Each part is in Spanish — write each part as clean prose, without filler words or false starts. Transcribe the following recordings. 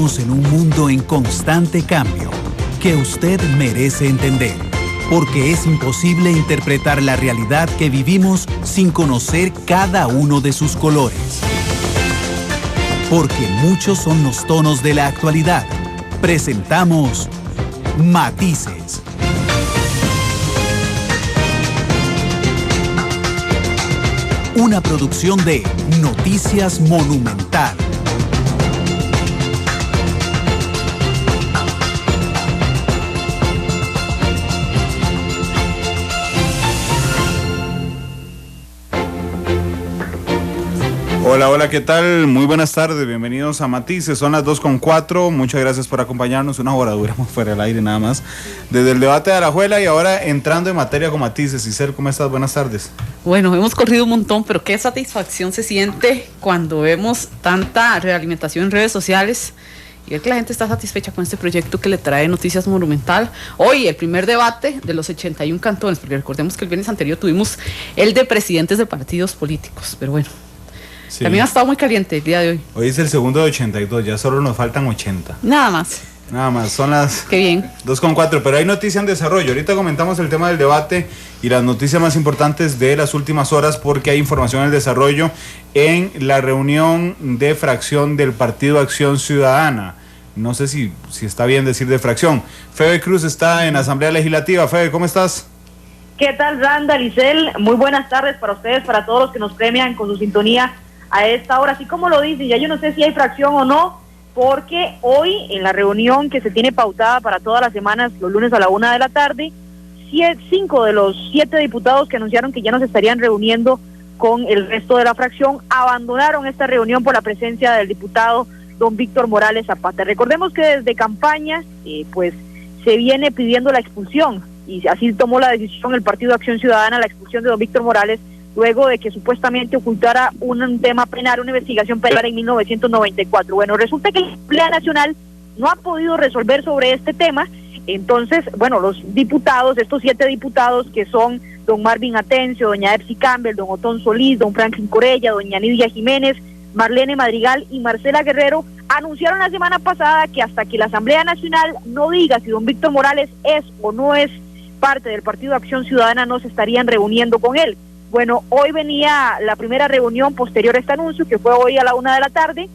Vivimos en un mundo en constante cambio que usted merece entender, porque es imposible interpretar la realidad que vivimos sin conocer cada uno de sus colores. Porque muchos son los tonos de la actualidad. Presentamos Matices. Una producción de Noticias Monumental. Hola, ¿qué tal? Muy buenas tardes, bienvenidos a Matices, son las 2:04, muchas gracias por acompañarnos, una hora duramos fuera del aire nada más, desde el debate de Alajuela y ahora entrando en materia con Matices. Isel, ¿cómo estás? Buenas tardes. Bueno, hemos corrido un montón, pero qué satisfacción se siente cuando vemos tanta realimentación en redes sociales y ver que la gente está satisfecha con este proyecto que le trae Noticias Monumental. Hoy el primer debate de los 81 cantones, porque recordemos que el viernes anterior tuvimos el de presidentes de partidos políticos, pero bueno. Sí. También ha estado muy caliente el día de hoy. Hoy es el segundo de 82, ya solo nos faltan 80. Nada más, son las qué bien. 2:04, pero hay noticia en desarrollo. Ahorita comentamos el tema del debate y las noticias más importantes de las últimas horas, porque hay información en desarrollo en la reunión de fracción del Partido Acción Ciudadana. No sé si está bien decir de fracción. Febe Cruz está en Asamblea Legislativa. Febe, ¿cómo estás? ¿Qué tal, Randall, Isel? Muy buenas tardes para ustedes, para todos los que nos premian con su sintonía a esta hora. Así como lo dicen, ya yo no sé si hay fracción o no, porque hoy en la reunión que se tiene pautada para todas las semanas, los lunes a la 1 de la tarde, 5 de los 7 diputados que anunciaron que ya no se estarían reuniendo con el resto de la fracción abandonaron esta reunión por la presencia del diputado don Víctor Morales Zapata. Recordemos que desde campaña pues se viene pidiendo la expulsión, y así tomó la decisión el Partido Acción Ciudadana, la expulsión de don Víctor Morales, luego de que supuestamente ocultara un tema penal, una investigación penal en 1994. Bueno, resulta que la Asamblea Nacional no ha podido resolver sobre este tema. Entonces, bueno, los diputados, estos 7 diputados que son don Marvin Atencio, doña Epsi Campbell, don Otón Solís, don Franklin Corella, doña Nidia Jiménez, Marlene Madrigal y Marcela Guerrero, anunciaron la semana pasada que hasta que la Asamblea Nacional no diga si don Víctor Morales es o no es parte del Partido Acción Ciudadana, no se estarían reuniendo con él. Bueno, hoy venía la primera reunión posterior a este anuncio, que fue hoy a la 1 de la tarde,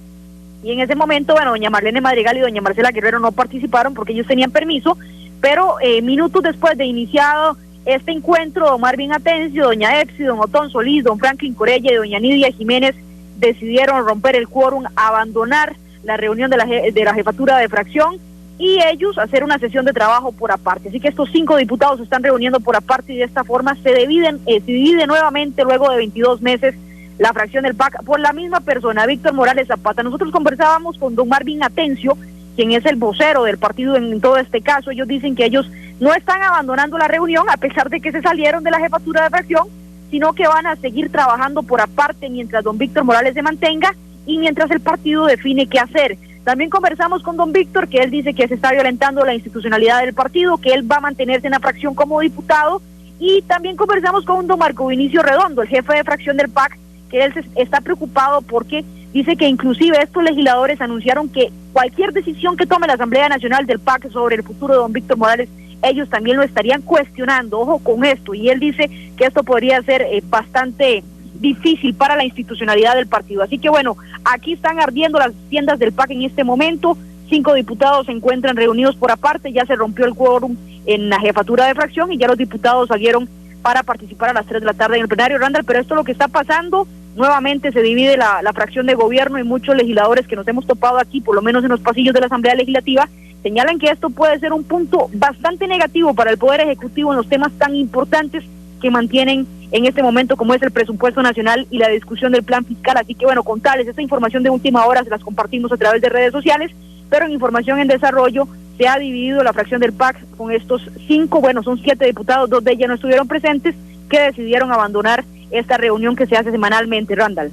y en ese momento, bueno, doña Marlene Madrigal y doña Marcela Guerrero no participaron porque ellos tenían permiso, pero minutos después de iniciado este encuentro, don Marvin Atencio, doña Epsi, don Otón Solís, don Franklin Corella y doña Nidia Jiménez decidieron romper el quórum, abandonar la reunión de la jefatura de fracción y ellos hacer una sesión de trabajo por aparte. Así que estos 5 diputados se están reuniendo por aparte y de esta forma se divide nuevamente luego de 22 meses la fracción del PAC por la misma persona, Víctor Morales Zapata. Nosotros conversábamos con don Marvin Atencio, quien es el vocero del partido en todo este caso. Ellos dicen que ellos no están abandonando la reunión a pesar de que se salieron de la jefatura de fracción, sino que van a seguir trabajando por aparte mientras don Víctor Morales se mantenga y mientras el partido define qué hacer. También conversamos con don Víctor, que él dice que se está violentando la institucionalidad del partido, que él va a mantenerse en la fracción como diputado, y también conversamos con don Marco Vinicio Redondo, el jefe de fracción del PAC, que él está preocupado porque dice que inclusive estos legisladores anunciaron que cualquier decisión que tome la Asamblea Nacional del PAC sobre el futuro de don Víctor Morales, ellos también lo estarían cuestionando. Ojo con esto, y él dice que esto podría ser bastante difícil para la institucionalidad del partido. Así que bueno, aquí están ardiendo las tiendas del PAC en este momento. 5 diputados se encuentran reunidos por aparte, ya se rompió el quórum en la jefatura de fracción y ya los diputados salieron para participar a las 3 de la tarde en el plenario, Randall. Pero esto es lo que está pasando. Nuevamente se divide la fracción de gobierno y muchos legisladores que nos hemos topado aquí, por lo menos en los pasillos de la Asamblea Legislativa, señalan que esto puede ser un punto bastante negativo para el Poder Ejecutivo en los temas tan importantes que mantienen en este momento, como es el presupuesto nacional y la discusión del plan fiscal. Así que bueno, contarles esta información de última hora, se las compartimos a través de redes sociales, pero en información en desarrollo se ha dividido la fracción del PAC con estos 5, bueno, son 7 diputados, 2 de ellos no estuvieron presentes, que decidieron abandonar esta reunión que se hace semanalmente, Randall.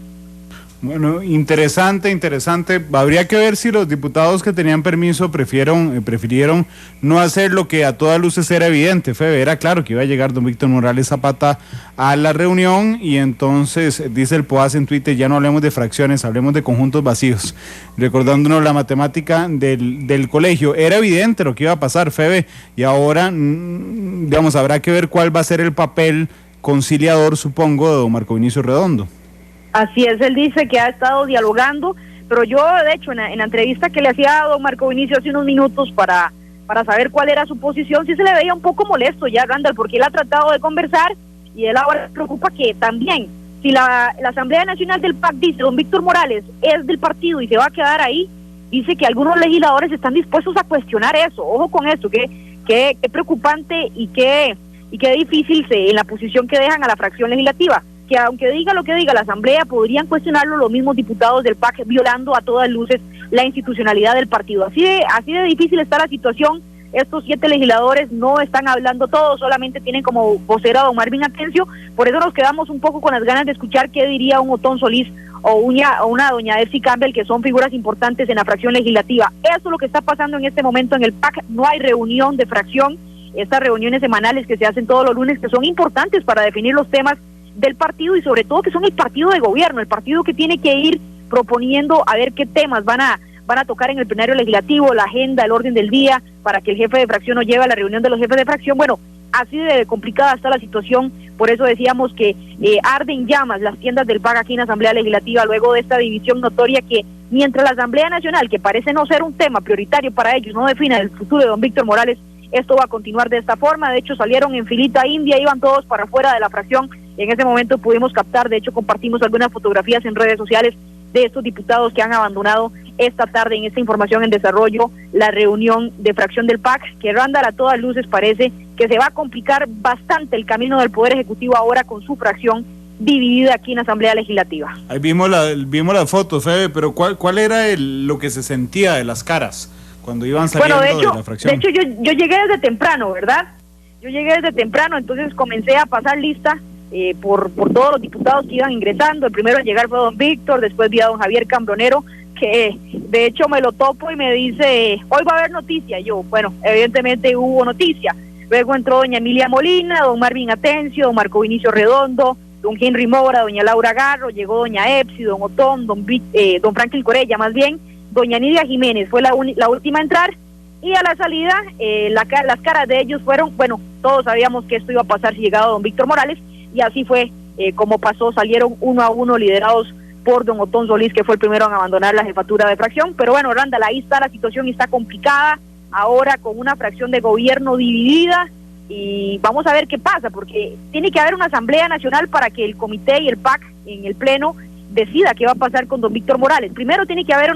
Bueno, interesante. Habría que ver si los diputados que tenían permiso prefirieron no hacer lo que a todas luces era evidente. Febe, era claro que iba a llegar don Víctor Morales Zapata a la reunión y entonces dice el POAS en Twitter, ya no hablemos de fracciones, hablemos de conjuntos vacíos, recordándonos la matemática del colegio. Era evidente lo que iba a pasar, Febe, y ahora, digamos, habrá que ver cuál va a ser el papel conciliador, supongo, de don Marco Vinicio Redondo. Así es, él dice que ha estado dialogando, pero yo, de hecho, en la entrevista que le hacía a don Marco Vinicio hace unos minutos para saber cuál era su posición, sí se le veía un poco molesto ya, Randall, porque él ha tratado de conversar y él ahora le preocupa que también, si la Asamblea Nacional del PAC dice don Víctor Morales es del partido y se va a quedar ahí, dice que algunos legisladores están dispuestos a cuestionar eso. Ojo con esto, que preocupante y qué difícil en la posición que dejan a la fracción legislativa, que aunque diga lo que diga la Asamblea, podrían cuestionarlo los mismos diputados del PAC, violando a todas luces la institucionalidad del partido. Así de difícil está la situación. Estos 7 legisladores no están hablando todos, solamente tienen como vocera a don Marvin Atencio, por eso nos quedamos un poco con las ganas de escuchar qué diría un Otón Solís o una doña Elsie Campbell, que son figuras importantes en la fracción legislativa. Eso es lo que está pasando en este momento en el PAC, no hay reunión de fracción, estas reuniones semanales que se hacen todos los lunes, que son importantes para definir los temas del partido y sobre todo que son el partido de gobierno, el partido que tiene que ir proponiendo a ver qué temas van a tocar en el plenario legislativo, la agenda, el orden del día, para que el jefe de fracción no lleve a la reunión de los jefes de fracción. Bueno, así de complicada está la situación, por eso decíamos que arden llamas las tiendas del PAC aquí en la Asamblea Legislativa, luego de esta división notoria que mientras la Asamblea Nacional, que parece no ser un tema prioritario para ellos, no defina el futuro de don Víctor Morales, esto va a continuar de esta forma. De hecho salieron en filita india, iban todos para afuera de la fracción. En ese momento pudimos captar, de hecho compartimos algunas fotografías en redes sociales de estos diputados que han abandonado esta tarde en esta información en desarrollo la reunión de fracción del PAC, que Randall a todas luces parece que se va a complicar bastante el camino del Poder Ejecutivo ahora con su fracción dividida aquí en la Asamblea Legislativa. Ahí vimos las fotos, Febe, pero ¿cuál era lo que se sentía de las caras cuando iban saliendo de la fracción? De hecho yo llegué desde temprano, ¿verdad? Entonces comencé a pasar lista por todos los diputados que iban ingresando. El primero en llegar fue don Víctor, después vi a don Javier Cambronero, que de hecho me lo topo y me dice, hoy va a haber noticia. Yo, bueno, evidentemente hubo noticia. Luego entró doña Emilia Molina, don Marvin Atencio, don Marco Vinicio Redondo, don Henry Mora, doña Laura Garro, llegó doña Epsi, don Otón, don Franklin Corella, más bien, doña Nidia Jiménez fue la última a entrar, y a la salida las caras de ellos fueron, bueno, todos sabíamos que esto iba a pasar si llegaba don Víctor Morales, y así fue como pasó, salieron uno a uno liderados por don Otón Solís, que fue el primero en abandonar la jefatura de fracción. Pero bueno, Randall, ahí está la situación y está complicada, ahora con una fracción de gobierno dividida, y vamos a ver qué pasa, porque tiene que haber una Asamblea Nacional para que el comité y el PAC en el pleno decida qué va a pasar con don Víctor Morales. Primero tiene que haber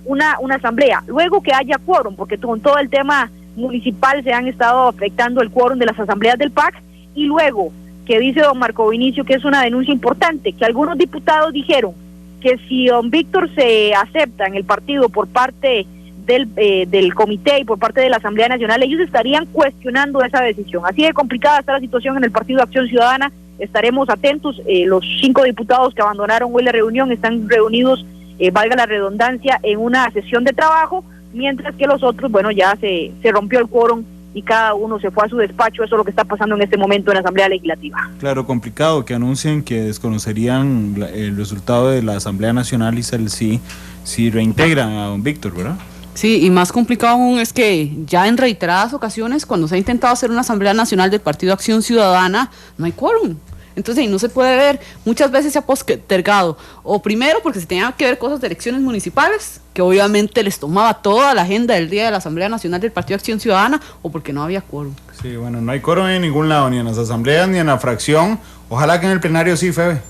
una asamblea, luego que haya quórum, porque con todo el tema municipal se han estado afectando el quórum de las asambleas del PAC, y luego que dice don Marco Vinicio que es una denuncia importante, que algunos diputados dijeron que si don Víctor se acepta en el partido por parte del comité y por parte de la Asamblea Nacional, ellos estarían cuestionando esa decisión. Así de complicada está la situación en el Partido Acción Ciudadana. Estaremos atentos. Los 5 diputados que abandonaron hoy la reunión están reunidos, valga la redundancia, en una sesión de trabajo, mientras que los otros, bueno, ya se rompió el quórum y cada uno se fue a su despacho. Eso es lo que está pasando en este momento en la Asamblea Legislativa. Claro, complicado que anuncien que desconocerían el resultado de la Asamblea Nacional y si reintegran a don Víctor, ¿verdad? Sí, y más complicado aún es que ya en reiteradas ocasiones, cuando se ha intentado hacer una Asamblea Nacional del Partido Acción Ciudadana, no hay quórum. Entonces ahí no se puede ver, muchas veces se ha postergado, o primero porque se tenían que ver cosas de elecciones municipales, que obviamente les tomaba toda la agenda del día de la Asamblea Nacional del Partido Acción Ciudadana, o porque no había quórum. Sí, bueno, no hay quórum en ningún lado, ni en las asambleas, ni en la fracción. Ojalá que en el plenario sí, Febe.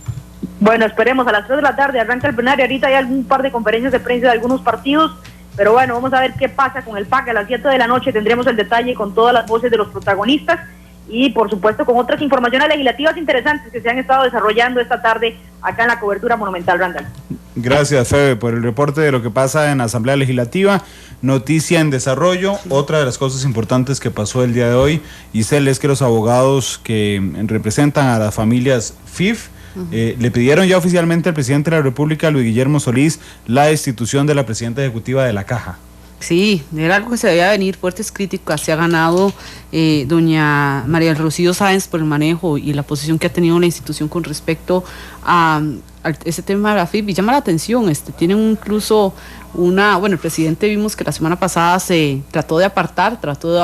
Bueno, esperemos, a las 3 de la tarde arranca el plenario. Ahorita hay algún par de conferencias de prensa de algunos partidos, pero bueno, vamos a ver qué pasa con el PAC. A las 7 de la noche tendremos el detalle con todas las voces de los protagonistas y por supuesto con otras informaciones legislativas interesantes que se han estado desarrollando esta tarde acá en la cobertura Monumental, Randall. Gracias, Febe, por el reporte de lo que pasa en la Asamblea Legislativa. Noticia en desarrollo. Otra de las cosas importantes que pasó el día de hoy, Isel, es que los abogados que representan a las familias FIF Le pidieron ya oficialmente al presidente de la República, Luis Guillermo Solís, la destitución de la presidenta ejecutiva de la Caja. Sí, era algo que se debía venir, fuertes críticas se ha ganado doña María del Rocío Sáenz por el manejo y la posición que ha tenido la institución con respecto a ese tema de la FIP, y llama la atención, tienen incluso el presidente vimos que la semana pasada se trató de apartar, trató de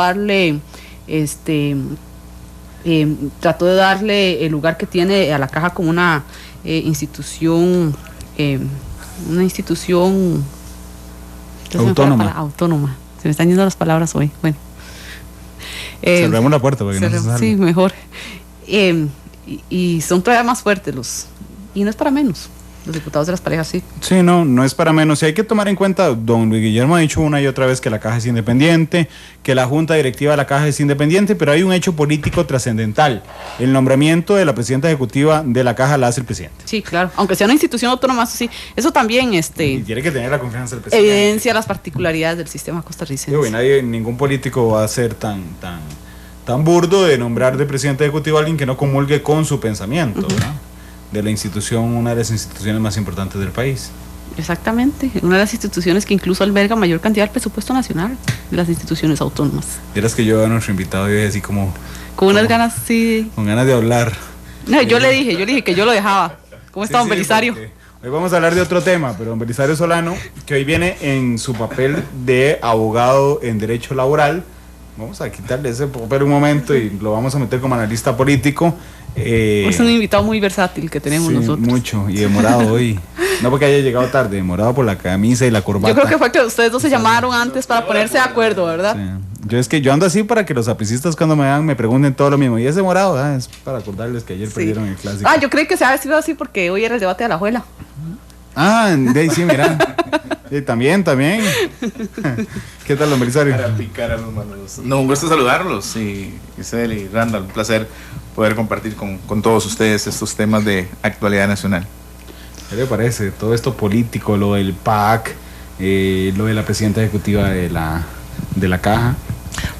darle el lugar que tiene a la Caja como una institución autónoma. Se me están yendo las palabras hoy. Bueno. Cerramos la puerta porque no se sale. Sí, mejor. Y son todavía más fuertes y no es para menos. Los diputados de las parejas, sí. Sí, no es para menos. Y hay que tomar en cuenta, don Luis Guillermo ha dicho una y otra vez que la Caja es independiente, que la Junta Directiva de la Caja es independiente, pero hay un hecho político trascendental. El nombramiento de la presidenta ejecutiva de la Caja la hace el presidente. Sí, claro. Aunque sea una institución autónoma, sí. Eso también, Y tiene que tener la confianza del presidente. evidencia las particularidades del sistema costarricense. Ningún político va a ser tan burdo de nombrar de presidente ejecutivo a alguien que no comulgue con su pensamiento, ¿verdad? De la institución, una de las instituciones más importantes del país. Exactamente, una de las instituciones que incluso alberga mayor cantidad del presupuesto nacional, de las instituciones autónomas. Vieras que yo a nuestro invitado y así como... Con unas ganas, sí. Con ganas de hablar. No, yo le dije que yo lo dejaba. ¿Cómo está, don Belisario? Hoy vamos a hablar de otro tema, pero don Belisario Solano, que hoy viene en su papel de abogado en derecho laboral. Vamos a quitarle ese papel un momento y lo vamos a meter como analista político. Es un invitado muy versátil que tenemos nosotros. Mucho, y demorado hoy. No porque haya llegado tarde, demorado por la camisa y la corbata. Yo creo que fue que ustedes dos se llamaron antes para ponerse de acuerdo, ¿verdad? Sí. Yo ando así para que los apricistas cuando me vean me pregunten todo lo mismo. Y es demorado, es para acordarles que ayer perdieron el clásico. Yo creí que se había sido así porque hoy era el debate de la Alajuela. Sí, mira. Sí, también. ¿Qué tal, don Belisario? Para picar a los manos. No, un gusto saludarlos, y Giselle y Randall, un placer poder compartir con todos ustedes estos temas de actualidad nacional. ¿Qué le parece? Todo esto político, lo del PAC, lo de la presidenta ejecutiva de la Caja.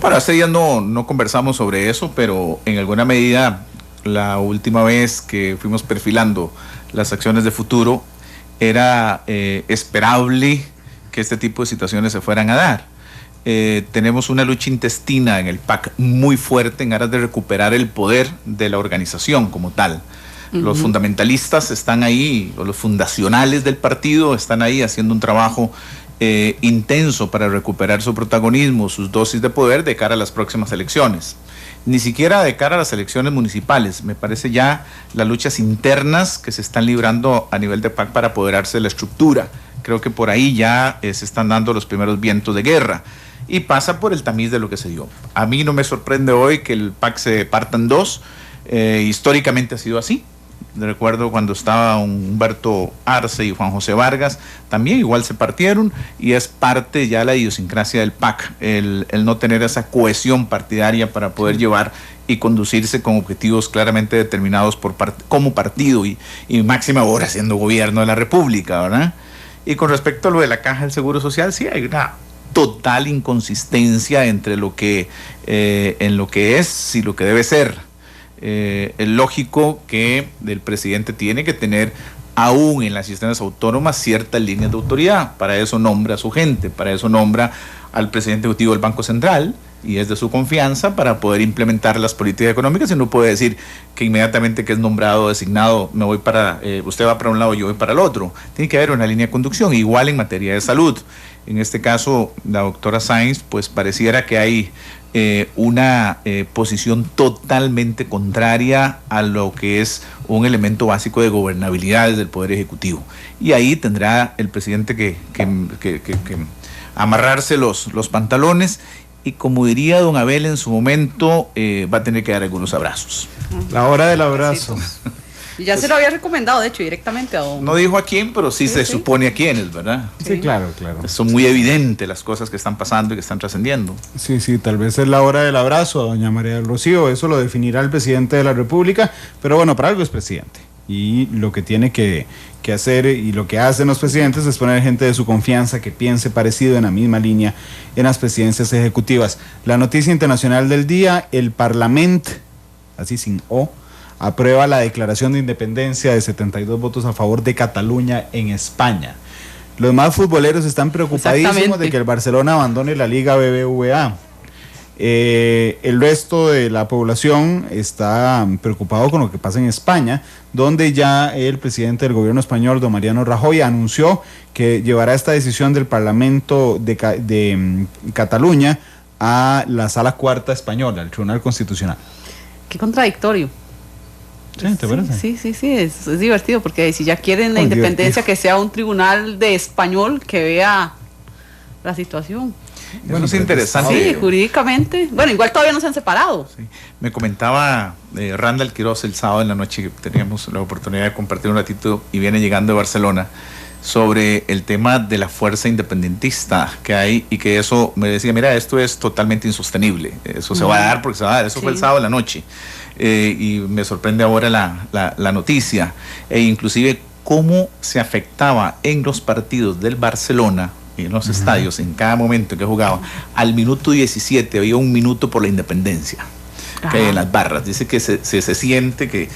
Bueno, hace días no conversamos sobre eso, pero en alguna medida la última vez que fuimos perfilando las acciones de futuro era esperable que este tipo de situaciones se fueran a dar. Tenemos una lucha intestina en el PAC muy fuerte en aras de recuperar el poder de la organización como tal. Los fundamentalistas están ahí, o los fundacionales del partido están ahí haciendo un trabajo intenso para recuperar su protagonismo, sus dosis de poder de cara a las próximas elecciones. Ni siquiera de cara a las elecciones municipales. Me parece ya las luchas internas que se están librando a nivel de PAC para apoderarse de la estructura. Creo que por ahí ya se están dando los primeros vientos de guerra. Y pasa por el tamiz de lo que se dio. A mí no me sorprende hoy que el PAC se parta en dos. Históricamente ha sido así. Recuerdo cuando estaba Humberto Arce y Juan José Vargas, también igual se partieron, y es parte ya la idiosincrasia del PAC, el no tener esa cohesión partidaria para poder llevar y conducirse con objetivos claramente determinados como partido y máxima hora siendo gobierno de la República, ¿verdad? Y con respecto a lo de la Caja del Seguro Social, sí hay una total inconsistencia entre lo que es y lo que debe ser. Es lógico que el presidente tiene que tener, aún en las instituciones autónomas, ciertas líneas de autoridad. Para eso nombra a su gente, para eso nombra al presidente ejecutivo del Banco Central, y es de su confianza para poder implementar las políticas económicas. Y no puede decir que inmediatamente que es nombrado o designado, usted va para un lado, yo voy para el otro. Tiene que haber una línea de conducción, igual en materia de salud. En este caso, la doctora Sáenz, pues pareciera que hay una posición totalmente contraria a lo que es un elemento básico de gobernabilidad desde el Poder Ejecutivo. Y ahí tendrá el presidente que amarrarse los pantalones, y como diría don Abel en su momento, va a tener que dar algunos abrazos. La hora del abrazo. Y ya se lo había recomendado, de hecho, directamente a don... No dijo a quién, pero sí se supone a quiénes, ¿verdad? Sí, claro. Son muy evidentes las cosas que están pasando y que están trascendiendo. Sí, tal vez es la hora del abrazo a doña María del Rocío, eso lo definirá el presidente de la República, pero bueno, para algo es presidente. Y lo que tiene que hacer y lo que hacen los presidentes es poner gente de su confianza que piense parecido en la misma línea en las presidencias ejecutivas. La noticia internacional del día: el Parlamento, así sin O, aprueba la declaración de independencia de 72 votos a favor de Cataluña en España. Los más futboleros están preocupadísimos de que el Barcelona abandone la Liga BBVA. El resto de la población está preocupado con lo que pasa en España, donde ya el presidente del gobierno español, don Mariano Rajoy, anunció que llevará esta decisión del Parlamento de Cataluña a la Sala Cuarta Española, al Tribunal Constitucional. Qué contradictorio. ¿Sí? ¿Te parece? Sí, es divertido, porque si ya quieren la independencia, divertido, que sea un tribunal de español que vea la situación. Bueno, es interesante. Sí, jurídicamente. Bueno, igual todavía no se han separado. Sí. Me comentaba Randall Quiroz el sábado en la noche, que teníamos la oportunidad de compartir un ratito y viene llegando de Barcelona, sobre el tema de la fuerza independentista que hay, y que eso me decía, mira, esto es totalmente insostenible, eso se va a dar porque se va a dar, eso fue el sábado en la noche, y me sorprende ahora la noticia, e inclusive cómo se afectaba en los partidos del Barcelona, en los estadios, en cada momento que jugaba. Al minuto 17 había un minuto por la independencia, que en las barras. Dice que se siente que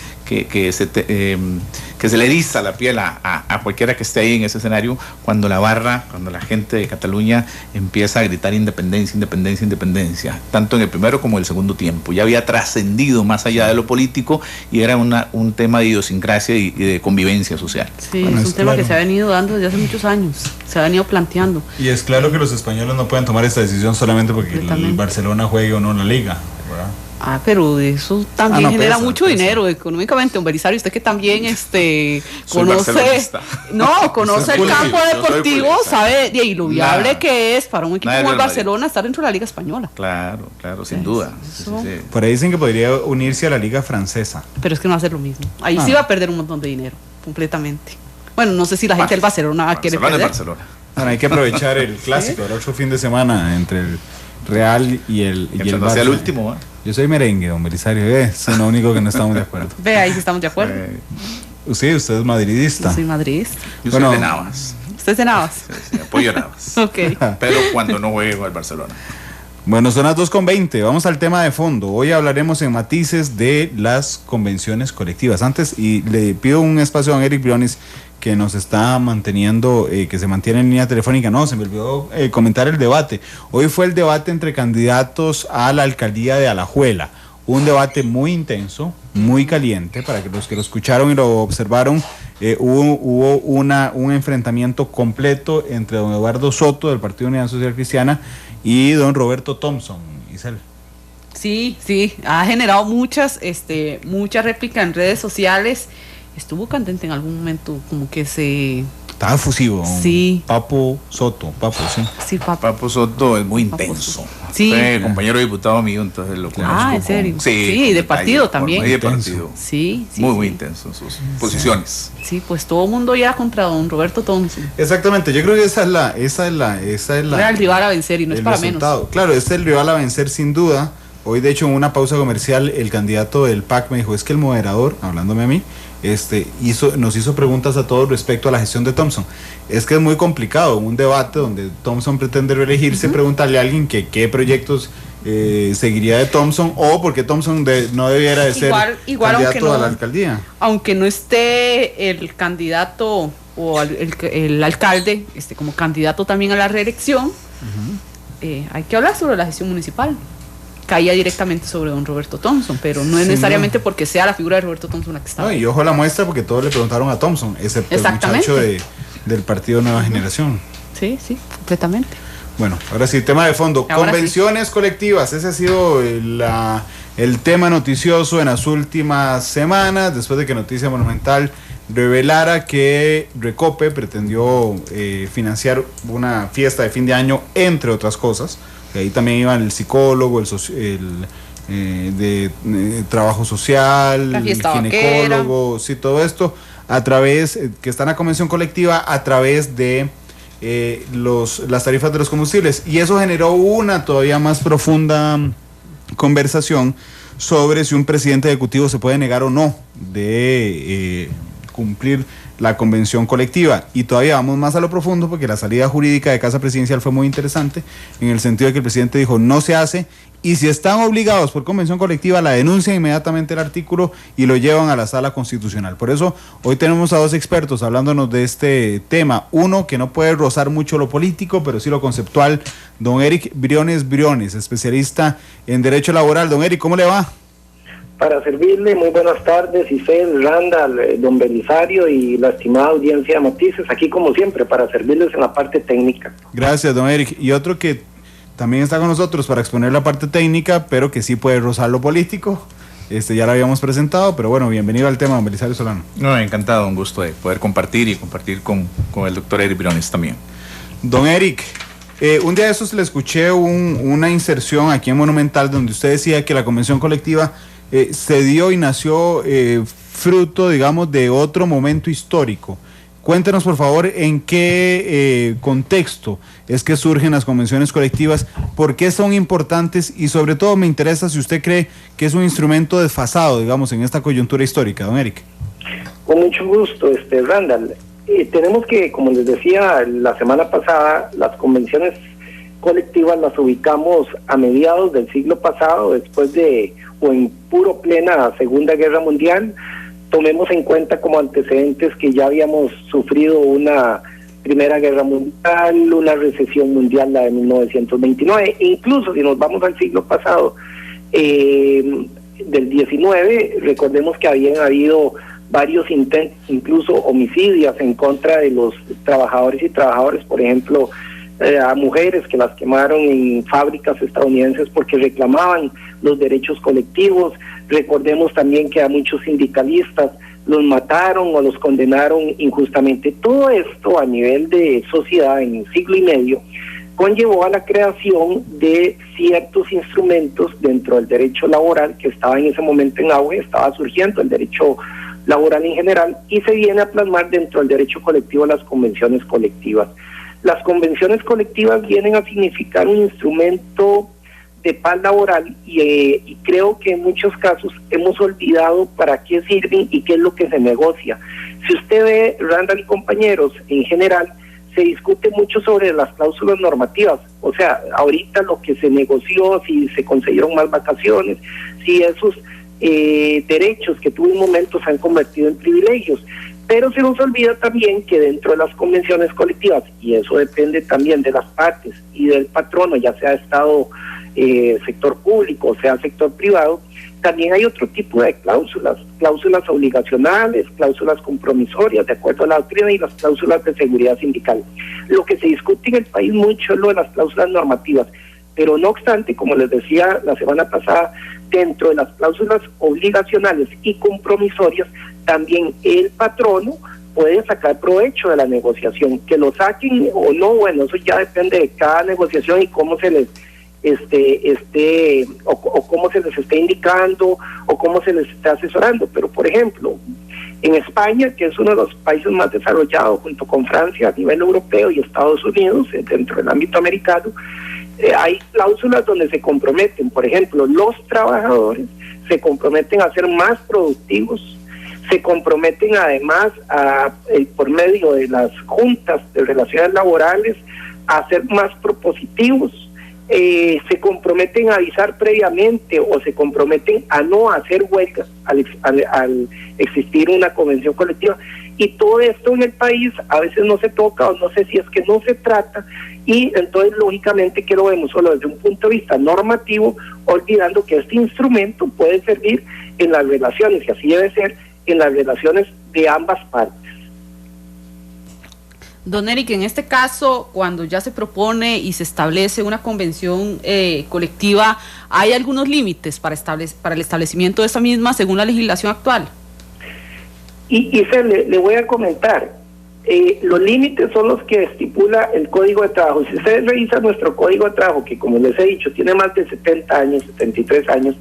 se le eriza la piel a cualquiera que esté ahí en ese escenario cuando la gente de Cataluña empieza a gritar independencia, independencia, independencia, tanto en el primero como en el segundo tiempo. Ya había trascendido más allá de lo político y era un tema de idiosincrasia y de convivencia social. Sí, bueno, es un tema que se ha venido dando desde hace muchos años, se ha venido planteando. Y es claro que los españoles no pueden tomar esta decisión solamente porque el Barcelona juegue o no en la liga, ¿verdad? Pero eso también genera mucho dinero económicamente, don Belisario, usted que también conoce el campo deportivo, sabe y lo viable que es para un equipo como el Barcelona estar dentro de la Liga Española. Claro, sin duda. Sí. Por ahí dicen que podría unirse a la Liga Francesa. Pero es que no va a ser lo mismo. Ahí sí va a perder un montón de dinero, completamente. Bueno, no sé si la gente del Barcelona va a querer perder. Barcelona. Bueno, hay que aprovechar el clásico, el otro fin de semana entre el Real y el Barça. El último, Yo soy merengue, don Belisario, es lo único que no estamos de acuerdo. Ve, ahí sí estamos de acuerdo. Sí, usted es madridista. Yo soy madridista. Yo soy de Navas. ¿Usted es de Navas? Sí, apoyo a Navas. Ok. Pero cuando no juegue al Barcelona. Bueno, son las 2:20, vamos al tema de fondo. Hoy hablaremos en matices de las convenciones colectivas. Antes, y le pido un espacio a don Eric Briones, que nos está manteniendo, que se mantiene en línea telefónica. No, se me olvidó comentar el debate. Hoy fue el debate entre candidatos a la alcaldía de Alajuela. Un debate muy intenso, muy caliente, para que los que lo escucharon y lo observaron, hubo un enfrentamiento completo entre don Eduardo Soto del Partido Unidad Social Cristiana y don Roberto Thompson. Isel. Sí, ha generado muchas réplicas en redes sociales. Estuvo candente en algún momento, como que estaba efusivo. Sí. Papo Soto, sí. Sí, Papo Soto es muy intenso. Sí. Fue compañero diputado mío, entonces lo conozco. ¿En serio? Sí, de partido también. De partido. Sí. Muy intenso en sus posiciones. Sí, pues todo el mundo ya contra don Roberto Thompson. Exactamente, yo creo que esa es la era el rival a vencer y no es para resultado. Menos. Claro, este es el rival a vencer sin duda. Hoy, de hecho, en una pausa comercial, el candidato del PAC me dijo, es que el moderador, hablándome a mí, nos hizo preguntas a todos respecto a la gestión de Thompson. Es que es muy complicado, un debate donde Thompson pretende reelegirse, preguntarle a alguien qué proyectos seguiría de Thompson, o porque Thompson no debiera de ser candidato a la alcaldía. Aunque no esté el candidato o el alcalde como candidato también a la reelección, hay que hablar sobre la gestión municipal. Caía directamente sobre don Roberto Thompson, pero no es necesariamente porque sea la figura de Roberto Thompson la que está. Y ojo a la muestra, porque todos le preguntaron a Thompson, excepto el muchacho del partido Nueva Generación. Sí, completamente. Bueno, ahora sí, tema de fondo. Convenciones colectivas, ese ha sido el tema noticioso en las últimas semanas, después de que Noticia Monumental revelara que Recope pretendió financiar una fiesta de fin de año, entre otras cosas. Que ahí también iban el psicólogo, de trabajo social, el ginecólogo, sí, todo esto, a través, que está en la convención colectiva, a través de las tarifas de los combustibles. Y eso generó una todavía más profunda conversación sobre si un presidente ejecutivo se puede negar o no de cumplir la convención colectiva. Y todavía vamos más a lo profundo porque la salida jurídica de Casa Presidencial fue muy interesante, en el sentido de que el presidente dijo no se hace, y si están obligados por convención colectiva, la denuncian inmediatamente el artículo y lo llevan a la sala constitucional. Por eso hoy tenemos a dos expertos hablándonos de este tema. Uno que no puede rozar mucho lo político, pero sí lo conceptual, don Eric Briones, especialista en Derecho Laboral. Don Eric, ¿cómo le va? Para servirle, muy buenas tardes, Isel, Randall, don Belisario y la estimada audiencia de Matices, aquí como siempre, para servirles en la parte técnica. Gracias, don Eric. Y otro que también está con nosotros para exponer la parte técnica, pero que sí puede rozar lo político. Ya lo habíamos presentado, pero bueno, bienvenido al tema, don Belisario Solano. No, encantado, un gusto de poder compartir con el doctor Eric Briones también. Don Eric, un día de esos le escuché una inserción aquí en Monumental donde usted decía que la convención colectiva se dio y nació fruto, digamos, de otro momento histórico. Cuéntenos, por favor, en qué contexto es que surgen las convenciones colectivas, por qué son importantes y sobre todo me interesa si usted cree que es un instrumento desfasado, digamos, en esta coyuntura histórica, don Eric. Con mucho gusto, Randall. Tenemos que, como les decía la semana pasada, las convenciones colectivas las ubicamos a mediados del siglo pasado, después de o en puro plena Segunda Guerra Mundial. Tomemos en cuenta como antecedentes que ya habíamos sufrido una Primera Guerra Mundial, una recesión mundial, la de 1929, e incluso si nos vamos al siglo pasado, del 19, recordemos que habían habido varios intentos, incluso homicidios en contra de los trabajadores y trabajadoras, por ejemplo, a mujeres que las quemaron en fábricas estadounidenses porque reclamaban los derechos colectivos. Recordemos también que a muchos sindicalistas los mataron o los condenaron injustamente. Todo esto a nivel de sociedad en un siglo y medio conllevó a la creación de ciertos instrumentos dentro del derecho laboral que estaba en ese momento en auge, estaba surgiendo el derecho laboral en general y se viene a plasmar dentro del derecho colectivo las convenciones colectivas. Las convenciones colectivas vienen a significar un instrumento de paz laboral y creo que en muchos casos hemos olvidado para qué sirven y qué es lo que se negocia. Si usted ve, Randall y compañeros, en general se discute mucho sobre las cláusulas normativas, o sea, ahorita lo que se negoció, si se concedieron más vacaciones, si esos derechos que tuvo un momento se han convertido en privilegios. Pero se nos olvida también que dentro de las convenciones colectivas, y eso depende también de las partes y del patrono, ya sea Estado, sector público, o sea sector privado, también hay otro tipo de cláusulas obligacionales, cláusulas compromisorias, de acuerdo a la doctrina, y las cláusulas de seguridad sindical. Lo que se discute en el país mucho es lo de las cláusulas normativas, pero no obstante, como les decía la semana pasada, dentro de las cláusulas obligacionales y compromisorias, también el patrono puede sacar provecho de la negociación. Que lo saquen o no, bueno, eso ya depende de cada negociación y cómo se les o cómo se les esté indicando o cómo se les está asesorando. Pero por ejemplo, en España, que es uno de los países más desarrollados junto con Francia a nivel europeo y Estados Unidos dentro del ámbito americano, hay cláusulas donde se comprometen, por ejemplo, los trabajadores se comprometen a ser más productivos, se comprometen además por medio de las juntas de relaciones laborales a ser más propositivos, se comprometen a avisar previamente o se comprometen a no hacer huelgas al existir una convención colectiva. Y todo esto en el país a veces no se toca, o no sé si es que no se trata, y entonces lógicamente que lo vemos solo desde un punto de vista normativo, olvidando que este instrumento puede servir en las relaciones, y así debe ser, en las relaciones de ambas partes. Don Eric, en este caso, cuando ya se propone y se establece una convención colectiva, ¿hay algunos límites para el establecimiento de esa misma según la legislación actual? Y le voy a comentar, los límites son los que estipula el Código de Trabajo. Si ustedes revisan nuestro Código de Trabajo, que como les he dicho, tiene más de 70 años, 73 años,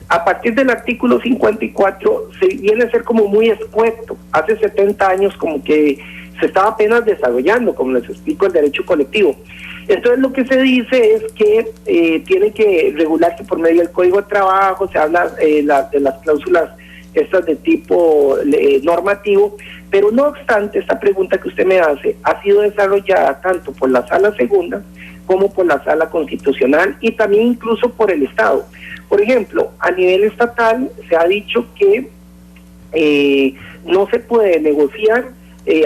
a partir del artículo 54 se viene a ser como muy escueto. Hace 70 años como que se estaba apenas desarrollando, como les explico, el derecho colectivo. Entonces lo que se dice es que tiene que regularse por medio del Código de Trabajo, se habla de las cláusulas estas de tipo normativo, Pero no obstante, esta pregunta que usted me hace ha sido desarrollada tanto por la Sala Segunda como por la Sala Constitucional y también incluso por el Estado. Por ejemplo, a nivel estatal se ha dicho que no se puede negociar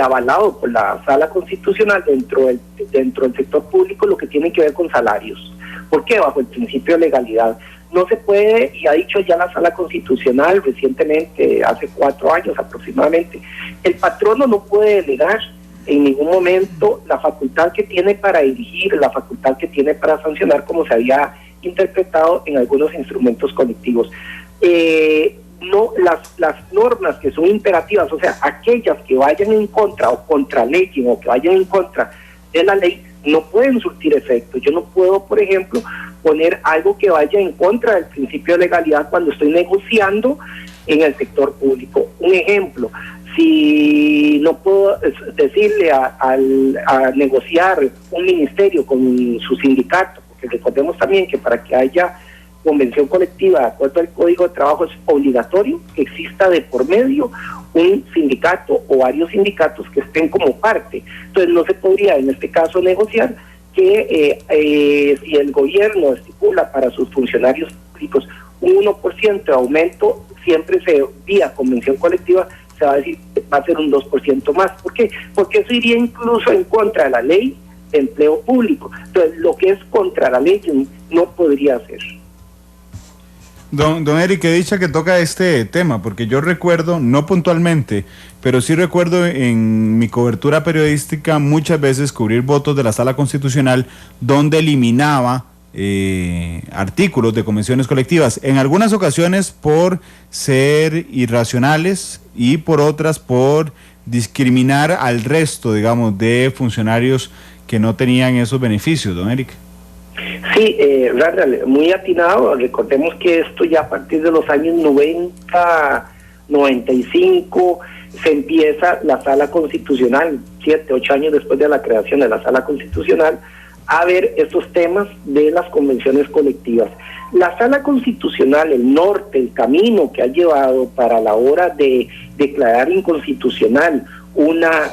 avalado por la Sala Constitucional dentro del sector público lo que tiene que ver con salarios. ¿Por qué? Bajo el principio de legalidad. No se puede, y ha dicho ya la Sala Constitucional recientemente, hace 4 años aproximadamente, el patrono no puede delegar en ningún momento la facultad que tiene para dirigir, la facultad que tiene para sancionar, como se había interpretado en algunos instrumentos colectivos. No, las normas que son imperativas, o sea, aquellas que vayan en contra o contraleyen o que vayan en contra de la ley, no pueden surtir efecto. Yo no puedo, por ejemplo, poner algo que vaya en contra del principio de legalidad cuando estoy negociando en el sector público. Un ejemplo, si no puedo decirle a negociar un ministerio con su sindicato, porque recordemos también que para que haya convención colectiva de acuerdo al Código de Trabajo es obligatorio que exista de por medio un sindicato o varios sindicatos que estén como parte. Entonces no se podría en este caso negociar que si el gobierno estipula para sus funcionarios públicos un 1% de aumento, siempre vía convención colectiva se va a decir que va a ser un 2% más. ¿Por qué? Porque eso iría incluso en contra de la ley de empleo público. Entonces lo que es contra la ley no podría ser. Don Eric, qué dicha que toca este tema, porque yo recuerdo, no puntualmente, pero sí recuerdo en mi cobertura periodística muchas veces cubrir votos de la Sala Constitucional donde eliminaba artículos de convenciones colectivas, en algunas ocasiones por ser irracionales y por otras por discriminar al resto, digamos, de funcionarios que no tenían esos beneficios, don Eric. Sí, Randall, muy atinado. Recordemos que esto ya a partir de los años 90, 95, se empieza la Sala Constitucional, 7, 8 años después de la creación de la Sala Constitucional, a ver estos temas de las convenciones colectivas. La Sala Constitucional, el norte, el camino que ha llevado para la hora de declarar inconstitucional una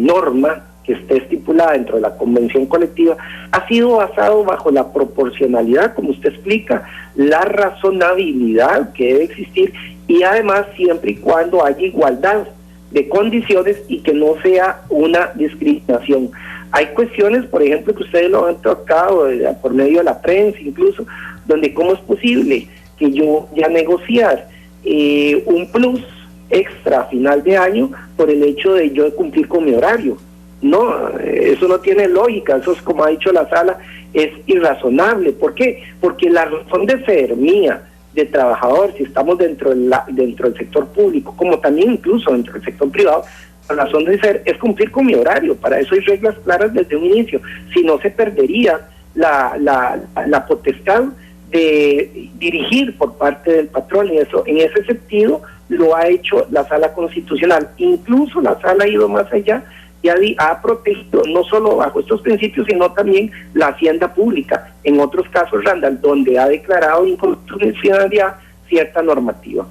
norma que esté estipulada dentro de la convención colectiva, ha sido basado bajo la proporcionalidad, como usted explica, la razonabilidad que debe existir y además siempre y cuando haya igualdad de condiciones y que no sea una discriminación. Hay cuestiones, por ejemplo, que ustedes lo han tocado por medio de la prensa incluso, donde cómo es posible que yo ya negociar un plus extra a final de año por el hecho de yo cumplir con mi horario. No, eso no tiene lógica, eso es, como ha dicho la Sala, es irrazonable. ¿Por qué? Porque la razón de ser mía, de trabajador, si estamos dentro del sector público, como también incluso dentro del sector privado, la razón de ser es cumplir con mi horario. Para eso hay reglas claras desde un inicio. Si no, se perdería la potestad de dirigir por parte del patrón, y eso, en ese sentido, lo ha hecho la Sala Constitucional. Incluso la Sala ha ido más allá y ha protegido no solo bajo estos principios, sino también la hacienda pública. En otros casos, Randall, donde ha declarado inconstitucionalidad cierta normativa.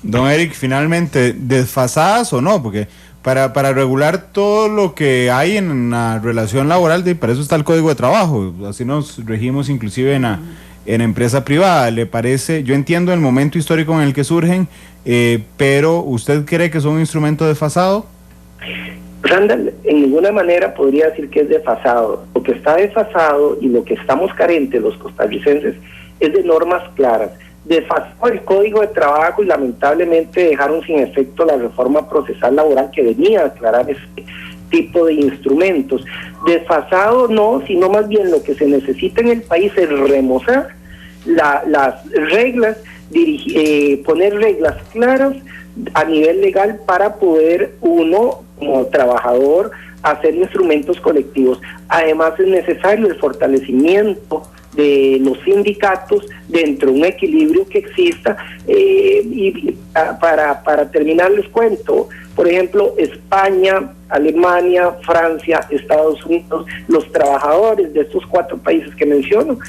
Don Eric, finalmente, ¿desfasadas o no? Porque para regular todo lo que hay en la relación laboral, para eso está el Código de Trabajo, así nos regimos inclusive en empresa privada. ¿Le parece? Yo entiendo el momento histórico en el que surgen, pero ¿usted cree que son un instrumento desfasado? Randall, en ninguna manera podría decir que es desfasado. Lo que está desfasado y lo que estamos carentes los costarricenses es de normas claras. Desfasó el Código de Trabajo y lamentablemente dejaron sin efecto la reforma procesal laboral que venía a aclarar este tipo de instrumentos. Desfasado no, sino más bien lo que se necesita en el país es remozar las reglas, poner reglas claras a nivel legal para poder uno como trabajador hacer instrumentos colectivos. Además es necesario el fortalecimiento de los sindicatos dentro de un equilibrio que exista, y para terminar les cuento, por ejemplo, España, Alemania, Francia, Estados Unidos, los trabajadores de estos 4 países que menciono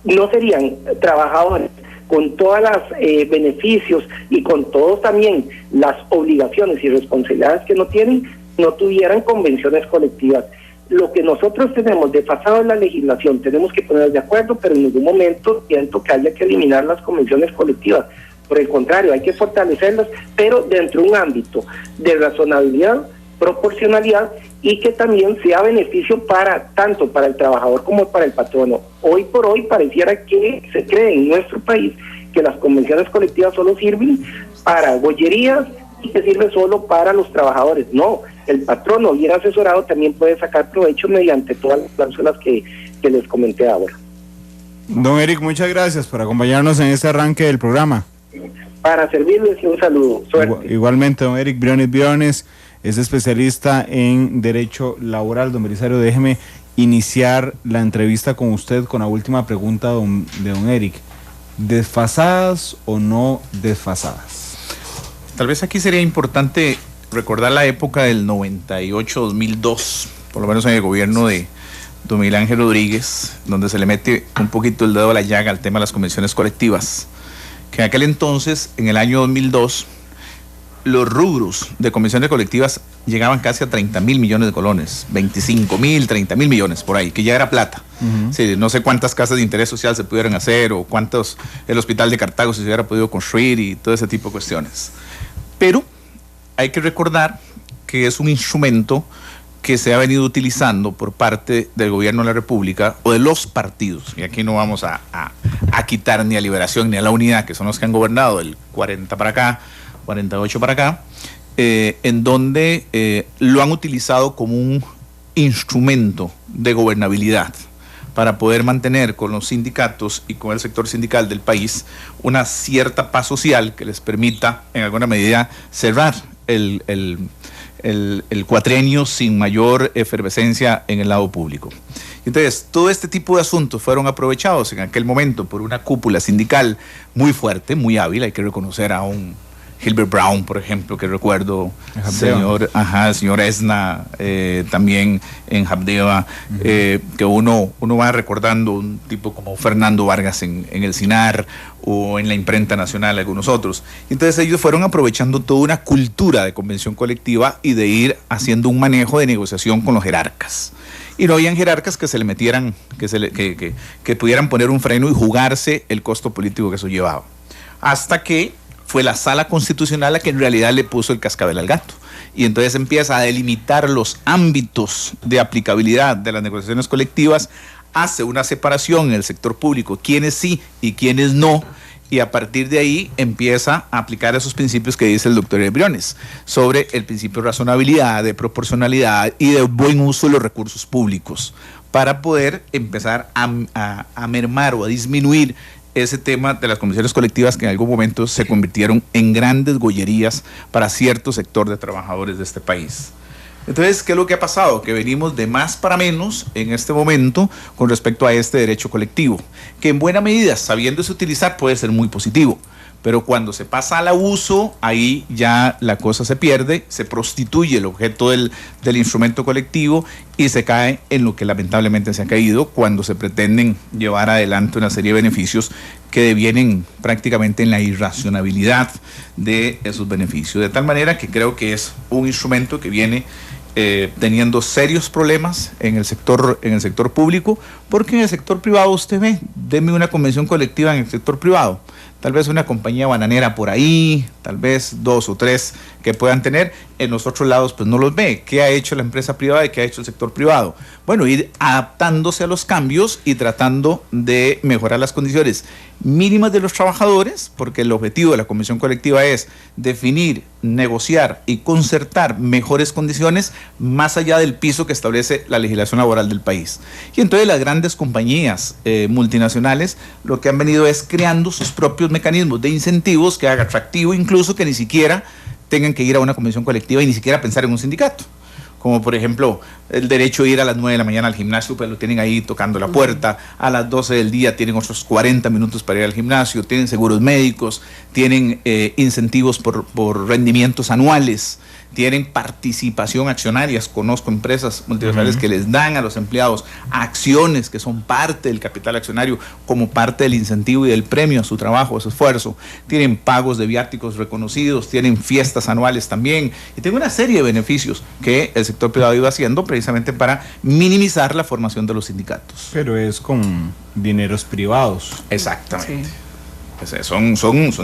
no serían trabajadores con todas las beneficios y con todos también las obligaciones y responsabilidades que no tienen, no tuvieran convenciones colectivas. Lo que nosotros tenemos desfasado en la legislación, tenemos que ponernos de acuerdo, pero en ningún momento siento que haya que eliminar las convenciones colectivas. Por el contrario, hay que fortalecerlas, pero dentro de un ámbito de razonabilidad, proporcionalidad, y que también sea beneficio para tanto para el trabajador como para el patrono. Hoy por hoy pareciera que se cree en nuestro país que las convenciones colectivas solo sirven para gollerías y que sirven solo para los trabajadores. No, el patrono bien asesorado también puede sacar provecho mediante todas las cláusulas que les comenté ahora. Don Eric, muchas gracias por acompañarnos en este arranque del programa. Para servirles, un saludo. Suerte. Igualmente, don Eric Briones es especialista en Derecho Laboral. Don Belisario, déjeme iniciar la entrevista con usted con la última pregunta de don Eric. ¿Desfasadas o no desfasadas? Tal vez aquí sería importante recordar la época del 98-2002, por lo menos en el gobierno de don Miguel Ángel Rodríguez, donde se le mete un poquito el dedo a la llaga al tema de las convenciones colectivas, que en aquel entonces, en el año 2002, los rubros de convenciones colectivas llegaban casi a 30.000 millones de colones, 25.000, 30.000 millones por ahí, que ya era plata. Sí, no sé cuántas casas de interés social se pudieran hacer o cuántos, el hospital de Cartago se hubiera podido construir y todo ese tipo de cuestiones. Pero hay que recordar que es un instrumento que se ha venido utilizando por parte del gobierno de la República o de los partidos, y aquí no vamos a quitar ni a Liberación ni a la Unidad, que son los que han gobernado el 40 para acá, 48 para acá, en donde lo han utilizado como un instrumento de gobernabilidad para poder mantener con los sindicatos y con el sector sindical del país una cierta paz social que les permita en alguna medida cerrar el cuatrienio sin mayor efervescencia en el lado público. Entonces, todo este tipo de asuntos fueron aprovechados en aquel momento por una cúpula sindical muy fuerte, muy hábil. Hay que reconocer a un Gilbert Brown, por ejemplo, que recuerdo, señor Esna, también en Habdeba, que uno va recordando un tipo como Fernando Vargas en el CINAR o en la imprenta nacional, algunos otros. Entonces ellos fueron aprovechando toda una cultura de convención colectiva y de ir haciendo un manejo de negociación con los jerarcas. Y no habían jerarcas que se le metieran, que pudieran poner un freno y jugarse el costo político que eso llevaba. Hasta que fue la Sala Constitucional la que en realidad le puso el cascabel al gato. Y entonces empieza a delimitar los ámbitos de aplicabilidad de las negociaciones colectivas, hace una separación en el sector público, quiénes sí y quiénes no, y a partir de ahí empieza a aplicar esos principios que dice el doctor Briones, sobre el principio de razonabilidad, de proporcionalidad y de buen uso de los recursos públicos, para poder empezar a mermar o a disminuir ese tema de las convenciones colectivas que en algún momento se convirtieron en grandes gollerías para cierto sector de trabajadores de este país. Entonces, ¿qué es lo que ha pasado? Que venimos de más para menos en este momento con respecto a este derecho colectivo, que en buena medida, sabiéndose utilizar, puede ser muy positivo. Pero cuando se pasa al abuso, ahí ya la cosa se pierde, se prostituye el objeto del instrumento colectivo y se cae en lo que lamentablemente se ha caído cuando se pretenden llevar adelante una serie de beneficios que devienen prácticamente en la irracionalidad de esos beneficios. De tal manera que creo que es un instrumento que viene teniendo serios problemas en el sector público, porque en el sector privado usted ve, deme una convención colectiva en el sector privado, tal vez una compañía bananera por ahí, tal vez 2 o 3 que puedan tener, en los otros lados pues no los ve. ¿Qué ha hecho la empresa privada y qué ha hecho el sector privado? Bueno, ir adaptándose a los cambios y tratando de mejorar las condiciones mínimas de los trabajadores, porque el objetivo de la convención colectiva es definir, negociar y concertar mejores condiciones más allá del piso que establece la legislación laboral del país. Y entonces las grandes compañías multinacionales lo que han venido es creando sus propios mecanismos de incentivos que haga atractivo incluso que ni siquiera tengan que ir a una convención colectiva y ni siquiera pensar en un sindicato. Como por ejemplo el derecho a ir a las 9 de la mañana al gimnasio, pues lo tienen ahí tocando la puerta, a las 12 del día tienen otros 40 minutos para ir al gimnasio, tienen seguros médicos, tienen incentivos por rendimientos anuales, tienen participación accionarias. Conozco empresas multinacionales que les dan a los empleados acciones que son parte del capital accionario como parte del incentivo y del premio a su trabajo, a su esfuerzo. Tienen pagos de viáticos reconocidos, tienen fiestas anuales también, y tienen una serie de beneficios que el sector privado iba haciendo precisamente para minimizar la formación de los sindicatos. Pero es con dineros privados. Exactamente. Sí. O sea, son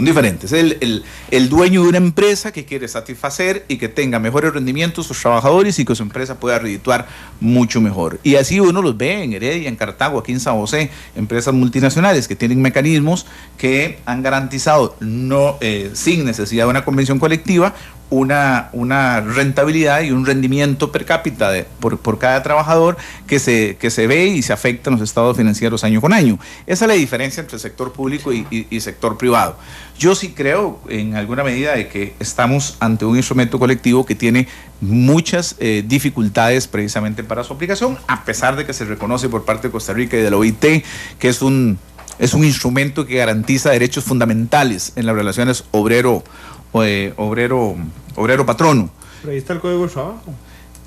diferentes. El dueño de una empresa que quiere satisfacer y que tenga mejores rendimientos sus trabajadores y que su empresa pueda redituar mucho mejor. Y así uno los ve en Heredia, en Cartago, aquí en San José, empresas multinacionales que tienen mecanismos que han garantizado, sin necesidad de una convención colectiva, una rentabilidad y un rendimiento per cápita por cada trabajador que se ve y se afecta en los estados financieros año con año. Esa es la diferencia entre el sector público y sector privado. Yo sí creo en alguna medida de que estamos ante un instrumento colectivo que tiene muchas dificultades precisamente para su aplicación, a pesar de que se reconoce por parte de Costa Rica y de la OIT que es un instrumento que garantiza derechos fundamentales en las relaciones obrero-patrono. Pero ahí está el Código de Trabajo.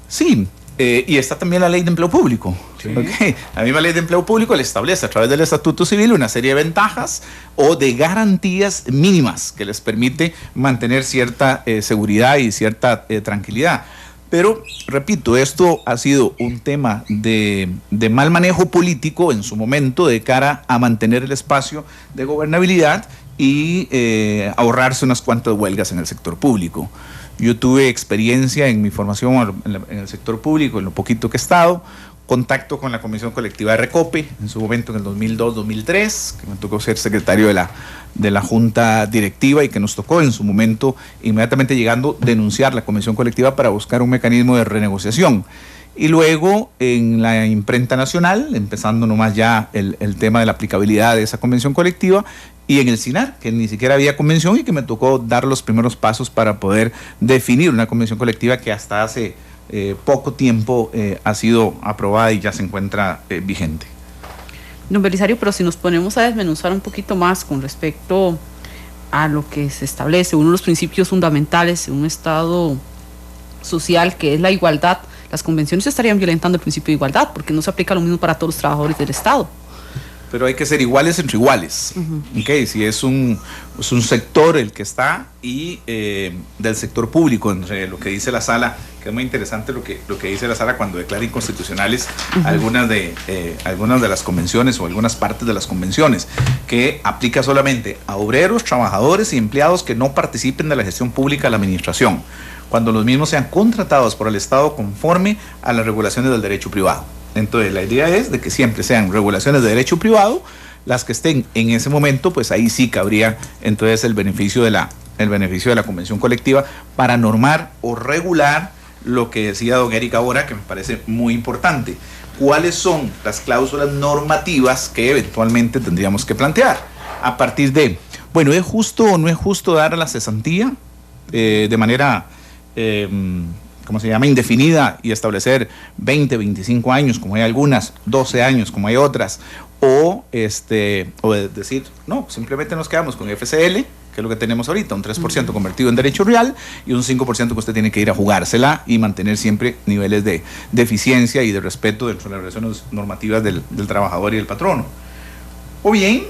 Sí, y está también la Ley de Empleo Público. Sí. Okay. La misma Ley de Empleo Público le establece a través del Estatuto Civil una serie de ventajas o de garantías mínimas que les permite mantener cierta seguridad y cierta tranquilidad. Pero, repito, esto ha sido un tema de mal manejo político en su momento de cara a mantener el espacio de gobernabilidad y ahorrarse unas cuantas huelgas en el sector público. Yo tuve experiencia en mi formación en el sector público, en lo poquito que he estado, contacto con la Comisión Colectiva de Recope, en su momento en el 2002-2003, que me tocó ser secretario de la Junta Directiva y que nos tocó en su momento, inmediatamente llegando, denunciar la Comisión Colectiva para buscar un mecanismo de renegociación. Y luego en la imprenta nacional, empezando nomás ya el tema de la aplicabilidad de esa convención colectiva, y en el CINAR, que ni siquiera había convención y que me tocó dar los primeros pasos para poder definir una convención colectiva que hasta hace poco tiempo ha sido aprobada y ya se encuentra vigente. Don Belisario, pero si nos ponemos a desmenuzar un poquito más con respecto a lo que se establece, uno de los principios fundamentales de un Estado social, que es la igualdad, las convenciones estarían violentando el principio de igualdad, porque no se aplica lo mismo para todos los trabajadores del Estado. Pero hay que ser iguales entre iguales. Okay, si es un sector el que está y del sector público, entre lo que dice la sala, que es muy interesante lo que dice la sala cuando declara inconstitucionales algunas de las convenciones o algunas partes de las convenciones, que aplica solamente a obreros, trabajadores y empleados que no participen de la gestión pública de la administración, cuando los mismos sean contratados por el Estado conforme a las regulaciones del derecho privado. Entonces la idea es de que siempre sean regulaciones de derecho privado las que estén en ese momento, pues ahí sí cabría entonces el beneficio de la convención colectiva para normar o regular lo que decía don Eric ahora, que me parece muy importante. ¿Cuáles son las cláusulas normativas que eventualmente tendríamos que plantear? A partir de, bueno, ¿es justo o no es justo dar la cesantía de manera ¿cómo se llama?, indefinida y establecer 20, 25 años, como hay algunas, 12 años, como hay otras, o decir, no, simplemente nos quedamos con FCL, que es lo que tenemos ahorita, un 3% convertido en derecho real y un 5% que usted tiene que ir a jugársela y mantener siempre niveles de eficiencia y de respeto dentro de las relaciones normativas del trabajador y del patrono. O bien,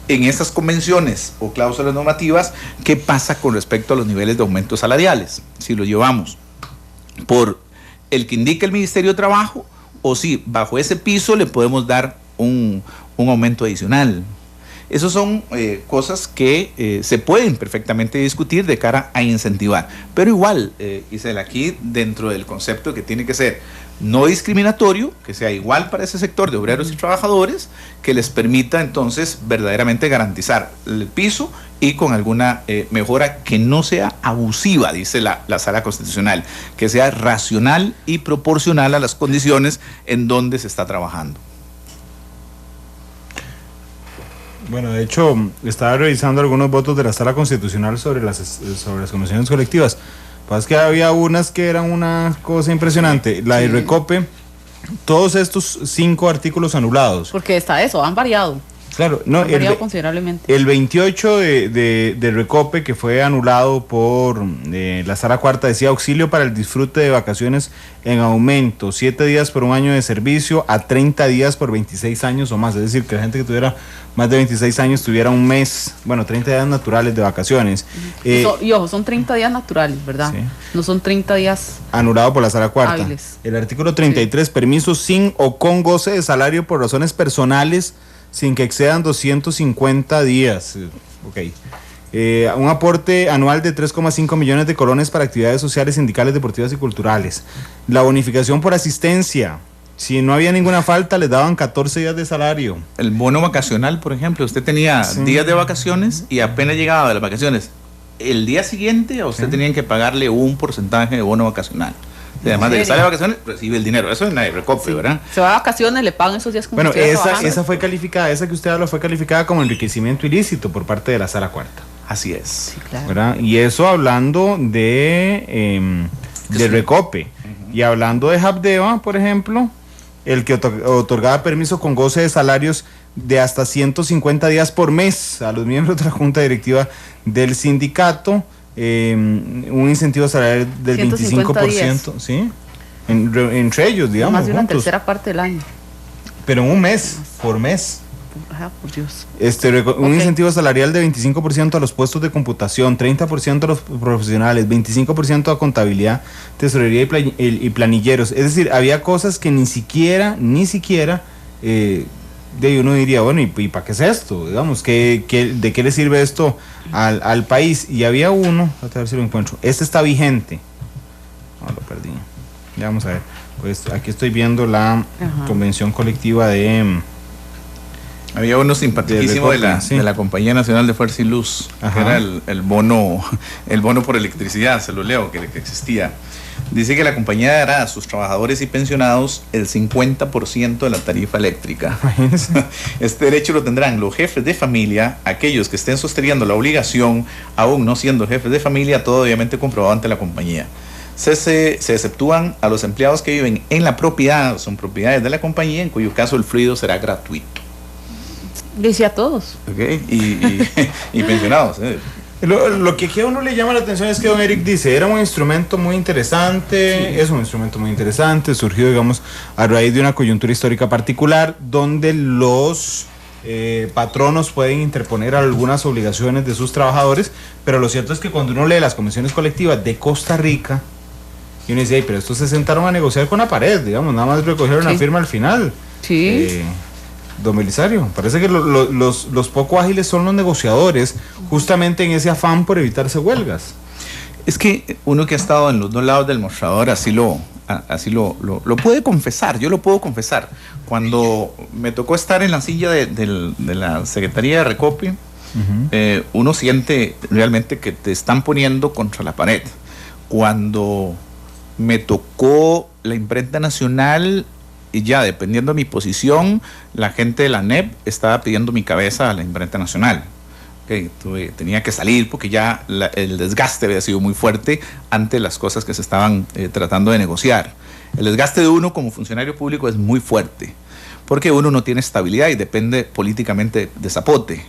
en estas convenciones o cláusulas normativas, ¿qué pasa con respecto a los niveles de aumentos salariales? Si lo llevamos por el que indica el Ministerio de Trabajo o si bajo ese piso le podemos dar un aumento adicional. Esas son cosas que se pueden perfectamente discutir de cara a incentivar. Pero igual, Isela, aquí dentro del concepto que tiene que ser no discriminatorio, que sea igual para ese sector de obreros y trabajadores, que les permita entonces verdaderamente garantizar el piso y con alguna mejora que no sea abusiva, dice la Sala Constitucional, que sea racional y proporcional a las condiciones en donde se está trabajando. Bueno, de hecho, estaba revisando algunos votos de la Sala Constitucional sobre las convenciones colectivas. Pasa que había unas que eran una cosa impresionante. La de Recope, todos estos 5 artículos anulados. Porque está eso, han variado. Claro, no, Han variado considerablemente. El 28 de Recope, que fue anulado por la Sala Cuarta, decía auxilio para el disfrute de vacaciones en aumento, 7 días por un año de servicio a 30 días por 26 años o más. Es decir, que la gente que tuviera más de 26 años tuviera un mes, 30 días naturales de vacaciones. Y ojo, son 30 días naturales, ¿verdad? Sí. No son 30 días anulado por la Sala Cuarta. hábiles. El artículo 33, permisos sin o con goce de salario por razones personales sin que excedan 250 días. Ok. Un aporte anual de 3,5 millones de colones para actividades sociales, sindicales, deportivas y culturales. La bonificación por asistencia. Si no había ninguna falta, les daban 14 días de salario. El bono vacacional, por ejemplo, usted tenía días de vacaciones y apenas llegaba de las vacaciones. El día siguiente a usted tenían que pagarle un porcentaje de bono vacacional. Además de que sale de vacaciones, recibe el dinero. Eso es la Recope, ¿verdad? Se va de vacaciones, le pagan esos días como Bueno, esa fue calificada, esa que usted habla fue calificada como enriquecimiento ilícito por parte de la Sala Cuarta. Así es. Sí, claro. ¿Verdad? Y eso hablando de Recope. Y hablando de Habdeba, por ejemplo, el que otorgaba permiso con goce de salarios de hasta 150 días por mes a los miembros de la Junta Directiva del sindicato, un incentivo salarial del 25%, ¿sí? Entre ellos, digamos, más de una juntos. tercera parte del año. Pero en un mes, por mes. Ajá, por Dios. Un incentivo salarial de 25% a los puestos de computación, 30% a los profesionales, 25% a contabilidad, tesorería y planilleros. Es decir, había cosas que ni siquiera, de uno diría, bueno, ¿y para qué es esto? Digamos, ¿de qué le sirve esto al país? Y había uno, a ver si lo encuentro, este está vigente. No, lo perdí. Ya vamos a ver. Pues aquí estoy viendo la convención colectiva de... Había uno simpaticísimo de la Compañía Nacional de Fuerza y Luz, que era el bono por electricidad, se lo leo, que existía. Dice que la compañía dará a sus trabajadores y pensionados el 50% de la tarifa eléctrica. Este derecho lo tendrán los jefes de familia, aquellos que estén sosteniendo la obligación, aún no siendo jefes de familia, todo obviamente comprobado ante la compañía. Se exceptúan a los empleados que viven en la propiedad, son propiedades de la compañía, en cuyo caso el fluido será gratuito. Decía a todos. Okay. Y pensionados. Lo que aquí a uno le llama la atención es que don Eric dice, era un instrumento muy interesante, es un instrumento muy interesante, surgió, digamos, a raíz de una coyuntura histórica particular, donde los patronos pueden interponer algunas obligaciones de sus trabajadores, pero lo cierto es que cuando uno lee las convenciones colectivas de Costa Rica, y uno dice, ay, pero estos se sentaron a negociar con la pared, digamos, nada más recogieron la firma al final. Sí. Don Belisario, parece que los poco ágiles son los negociadores, justamente en ese afán por evitarse huelgas. Es que uno que ha estado en los dos lados del mostrador así lo puede confesar, yo lo puedo confesar. Cuando me tocó estar en la silla de la Secretaría de Recope, uno siente realmente que te están poniendo contra la pared. Cuando me tocó la imprenta nacional, y ya dependiendo de mi posición, la gente de la NEP estaba pidiendo mi cabeza a la imprenta nacional. Tenía que salir porque ya el desgaste había sido muy fuerte ante las cosas que se estaban tratando de negociar. El desgaste de uno como funcionario público es muy fuerte, porque uno no tiene estabilidad y depende políticamente de Zapote.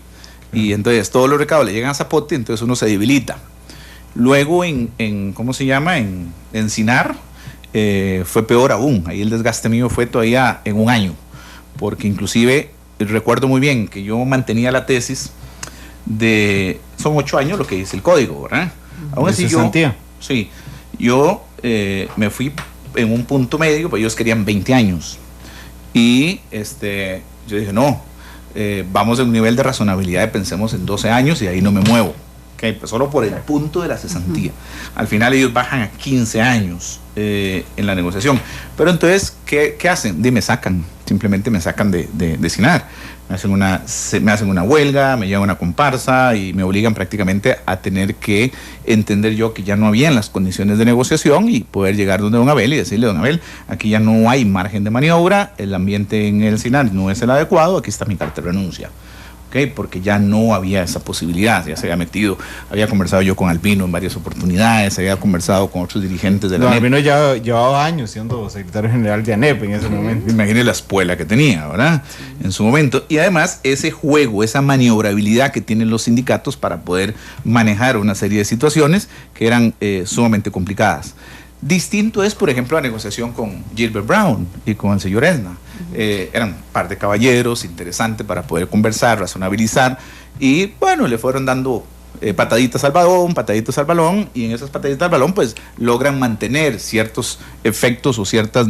Y entonces todos los recados le llegan a Zapote, entonces uno se debilita. Luego ¿cómo se llama? En Sinar, fue peor aún. Ahí el desgaste mío fue todavía en un año, porque inclusive recuerdo muy bien que yo mantenía la tesis son 8 años lo que dice el código, ¿verdad? Aún así yo me fui en un punto medio, pues ellos querían 20 años y yo dije no, vamos a un nivel de razonabilidad, pensemos en 12 años y ahí no me muevo. Pues solo por el punto de la cesantía. Al final ellos bajan a 15 años en la negociación. Pero entonces, ¿qué hacen? Simplemente me sacan de Sinar. Me hacen una huelga, me llevan una comparsa y me obligan prácticamente a tener que entender yo que ya no habían las condiciones de negociación y poder llegar donde don Abel y decirle, don Abel, aquí ya no hay margen de maniobra, el ambiente en el Sinar no es el adecuado, aquí está mi carta de renuncia. porque ya no había esa posibilidad, ya se había metido, había conversado yo con Albino en varias oportunidades, había conversado con otros dirigentes de la ANEP. Albino ya llevaba años siendo secretario general de ANEP en ese momento. Imagínese la espuela que tenía, ¿verdad? Sí. En su momento. Y además ese juego, esa maniobrabilidad que tienen los sindicatos para poder manejar una serie de situaciones que eran sumamente complicadas. Distinto es, por ejemplo, la negociación con Gilbert Brown y con el señor Esna. Eran un par de caballeros, interesante para poder conversar, razonabilizar, y bueno, le fueron dando pataditas al balón, y en esas pataditas al balón pues logran mantener ciertos efectos o ciertas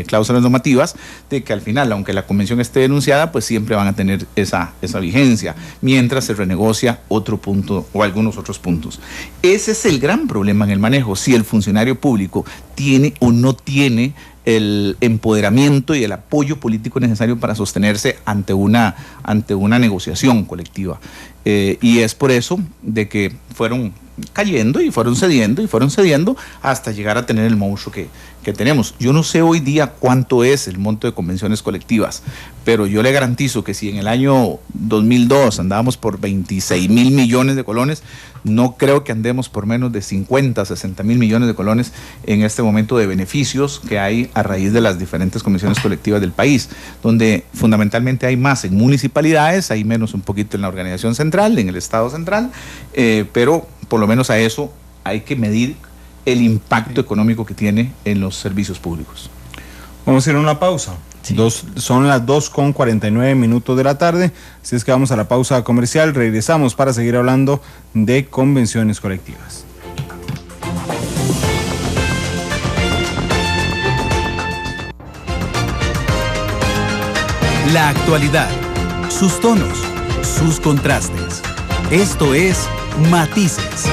cláusulas normativas de que al final, aunque la convención esté denunciada, pues siempre van a tener esa vigencia, mientras se renegocia otro punto o algunos otros puntos. Ese es el gran problema en el manejo, si el funcionario público tiene o no tiene el empoderamiento y el apoyo político necesario para sostenerse ante una negociación colectiva. Y es por eso de que fueron cayendo y fueron cediendo hasta llegar a tener el monstruo que tenemos. Yo no sé hoy día cuánto es el monto de convenciones colectivas, pero yo le garantizo que si en el año 2002 andábamos por 26,000 millones de colones, no creo que andemos por menos de 50, 60 mil millones de colones en este momento de beneficios que hay a raíz de las diferentes convenciones colectivas del país, donde fundamentalmente hay más en municipalidades, hay menos un poquito en la organización central, en el Estado central, pero por lo menos a eso hay que medir el impacto económico que tiene en los servicios públicos. Vamos a ir a una pausa. Sí. Son las 2:49 de la tarde, así es que vamos a la pausa comercial, regresamos para seguir hablando de convenciones colectivas. La actualidad, sus tonos, sus contrastes. Esto es Matices.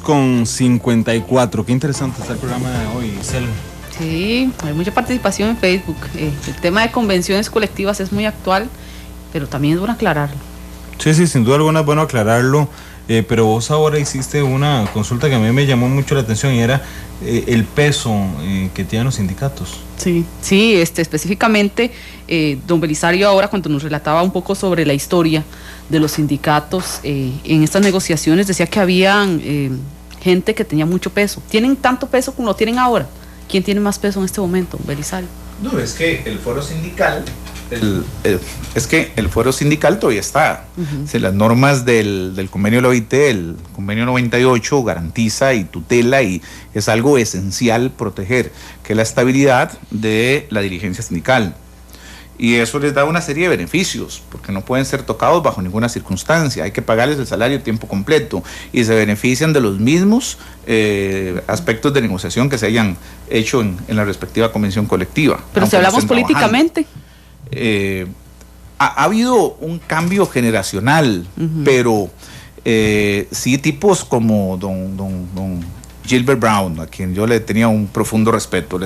con 54. Qué interesante está el programa de hoy, Cel. Sí, hay mucha participación en Facebook. El tema de convenciones colectivas es muy actual, pero también es bueno aclararlo. Sí, sin duda alguna es bueno aclararlo. Pero vos ahora hiciste una consulta que a mí me llamó mucho la atención y era el peso que tienen los sindicatos. Sí, específicamente don Belisario ahora cuando nos relataba un poco sobre la historia de los sindicatos en estas negociaciones decía que habían gente que tenía mucho peso. ¿Tienen tanto peso como lo tienen ahora? ¿Quién tiene más peso en este momento, don Belisario? No, es que el foro sindical todavía está. Uh-huh. Si las normas del convenio de la OIT, el convenio 98 garantiza y tutela y es algo esencial proteger, que es la estabilidad de la dirigencia sindical. Y eso les da una serie de beneficios, porque no pueden ser tocados bajo ninguna circunstancia, hay que pagarles el salario a tiempo completo y se benefician de los mismos aspectos de negociación que se hayan hecho en la respectiva convención colectiva. Pero si hablamos políticamente... ha habido un cambio generacional, uh-huh. Pero sí tipos como don Gilbert Brown, a quien yo le tenía un profundo respeto,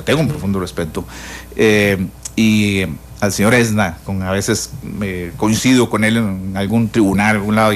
y al señor Esna, a veces coincido con él en algún tribunal, en algún lado,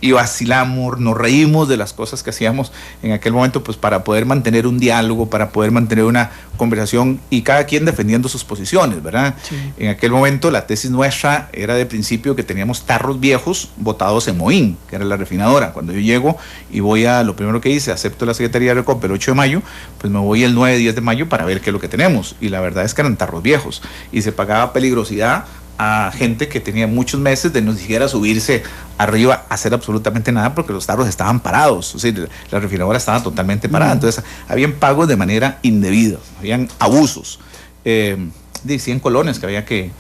y vacilamos, nos reímos de las cosas que hacíamos en aquel momento, pues para poder mantener un diálogo, para poder mantener una conversación y cada quien defendiendo sus posiciones, ¿verdad? Sí. En aquel momento la tesis nuestra era de principio que teníamos tarros viejos botados en Moín, que era la refinadora. Cuando yo llego y lo primero que hice, acepto la Secretaría de Recope el 8 de mayo, pues me voy el 9-10 de mayo para ver qué es lo que tenemos. Y la verdad es que eran tarros viejos y se pagaba peligrosidad a gente que tenía muchos meses de no siquiera subirse arriba a hacer absolutamente nada porque los tarros estaban parados, o sea, la refinadora estaba totalmente parada, entonces habían pagos de manera indebida, habían abusos, de 100 colones que había que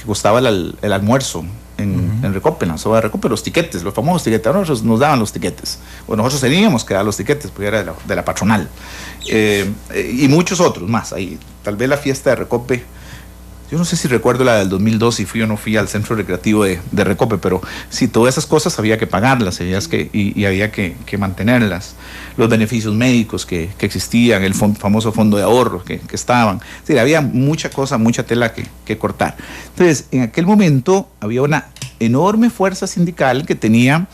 costaba el almuerzo en Recope, en la soba de Recope, los tiquetes, los famosos tiquetes, nosotros nos daban los tiquetes, o nosotros teníamos que dar los tiquetes porque era de la patronal, y muchos otros más, ahí, tal vez la fiesta de Recope. Yo no sé si recuerdo la del 2002, si fui o no fui al centro recreativo de Recope, pero sí, todas esas cosas había que pagarlas y había que mantenerlas. Los beneficios médicos que existían, el famoso fondo de ahorro que estaban. Sí, había mucha tela que cortar. Entonces, en aquel momento había una enorme fuerza sindical que tenía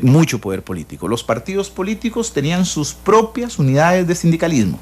mucho poder político. Los partidos políticos tenían sus propias unidades de sindicalismo.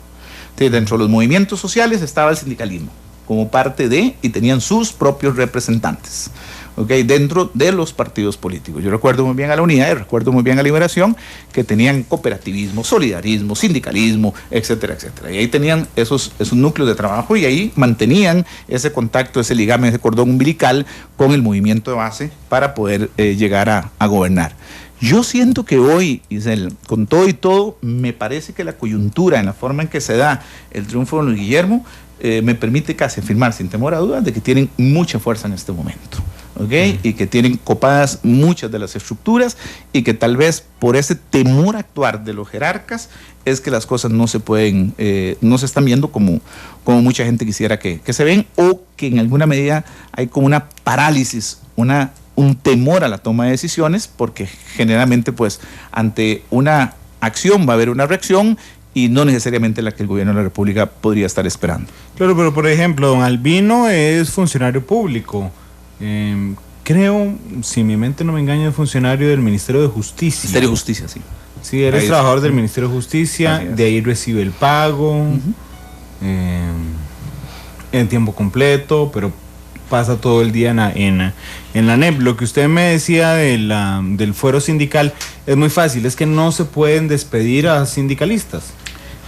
Entonces, dentro de los movimientos sociales estaba el sindicalismo como parte de, y tenían sus propios representantes, ¿okay?, dentro de los partidos políticos. Yo recuerdo muy bien a la Unidad y recuerdo muy bien a Liberación, que tenían cooperativismo, solidarismo, sindicalismo, etcétera, etcétera. Y ahí tenían esos núcleos de trabajo y ahí mantenían ese contacto, ese ligamen, ese cordón umbilical con el movimiento de base para poder llegar a gobernar. Yo siento que hoy, Isel, con todo y todo, me parece que la coyuntura, en la forma en que se da el triunfo de Luis Guillermo, me permite casi afirmar sin temor a dudas de que tienen mucha fuerza en este momento, ¿okay? Y que tienen copadas muchas de las estructuras y que tal vez por ese temor a actuar de los jerarcas es que las cosas no se pueden, no se están viendo como mucha gente quisiera que se ven, o que en alguna medida hay como una parálisis, un temor a la toma de decisiones, porque generalmente pues ante una acción va a haber una reacción y no necesariamente la que el gobierno de la República podría estar esperando. Claro, pero por ejemplo, don Albino es funcionario público. Creo, si mi mente no me engaña, es funcionario del Ministerio de Justicia. Ministerio de Justicia, sí. Sí, él es trabajador del Ministerio de Justicia, de ahí recibe el pago en tiempo completo, pero pasa todo el día en la NEP. Lo que usted me decía del fuero sindical es muy fácil, es que no se pueden despedir a sindicalistas.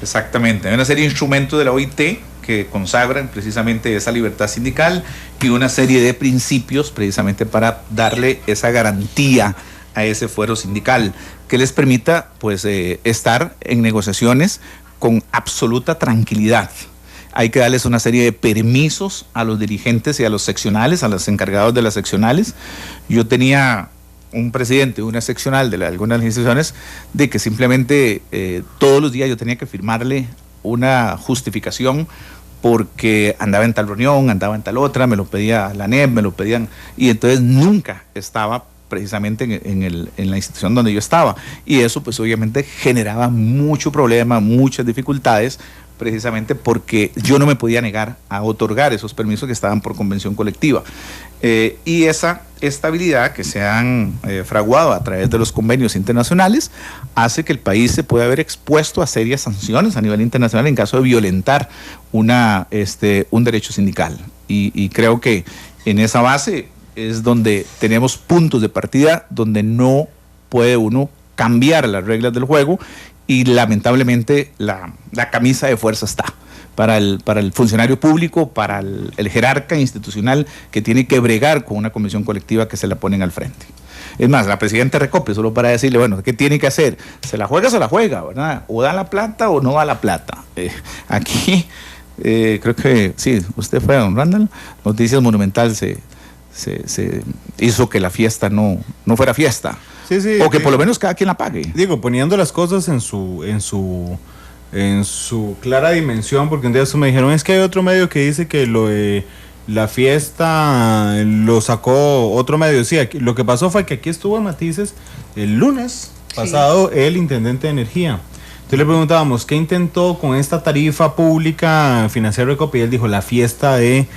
Exactamente, hay una serie de instrumentos de la OIT que consagran precisamente esa libertad sindical y una serie de principios precisamente para darle esa garantía a ese fuero sindical que les permita pues estar en negociaciones con absoluta tranquilidad. Hay que darles una serie de permisos a los dirigentes y a los seccionales, a los encargados de las seccionales. Yo tenía un presidente de una seccional de algunas instituciones de que simplemente todos los días yo tenía que firmarle una justificación porque andaba en tal reunión, andaba en tal otra, me lo pedía la NEP, me lo pedían, y entonces nunca estaba precisamente en la institución donde yo estaba, y eso pues obviamente generaba mucho problema, muchas dificultades, precisamente porque yo no me podía negar a otorgar esos permisos que estaban por convención colectiva. Y esa estabilidad que se han fraguado a través de los convenios internacionales hace que el país se pueda ver expuesto a serias sanciones a nivel internacional en caso de violentar un derecho sindical. Y creo que en esa base es donde tenemos puntos de partida donde no puede uno cambiar las reglas del juego, y lamentablemente la camisa de fuerza está para el funcionario público, para el jerarca institucional que tiene que bregar con una convención colectiva que se la ponen al frente. Es más, la presidenta Recope, solo para decirle, bueno, ¿qué tiene que hacer? Se la juega, ¿verdad? O da la plata o no da la plata. Aquí, creo que, sí, usted fue a don Randall, Noticias Monumental se hizo que la fiesta no fuera fiesta. Sí, o que por lo menos cada quien la pague. Digo, poniendo las cosas en su clara dimensión, porque un día eso me dijeron, es que hay otro medio que dice que lo de la fiesta lo sacó otro medio. Sí, aquí, lo que pasó fue que aquí estuvo en Matices el lunes pasado el intendente de Energía. Entonces le preguntábamos, ¿qué intentó con esta tarifa pública financiar Recope? Y él dijo, la fiesta de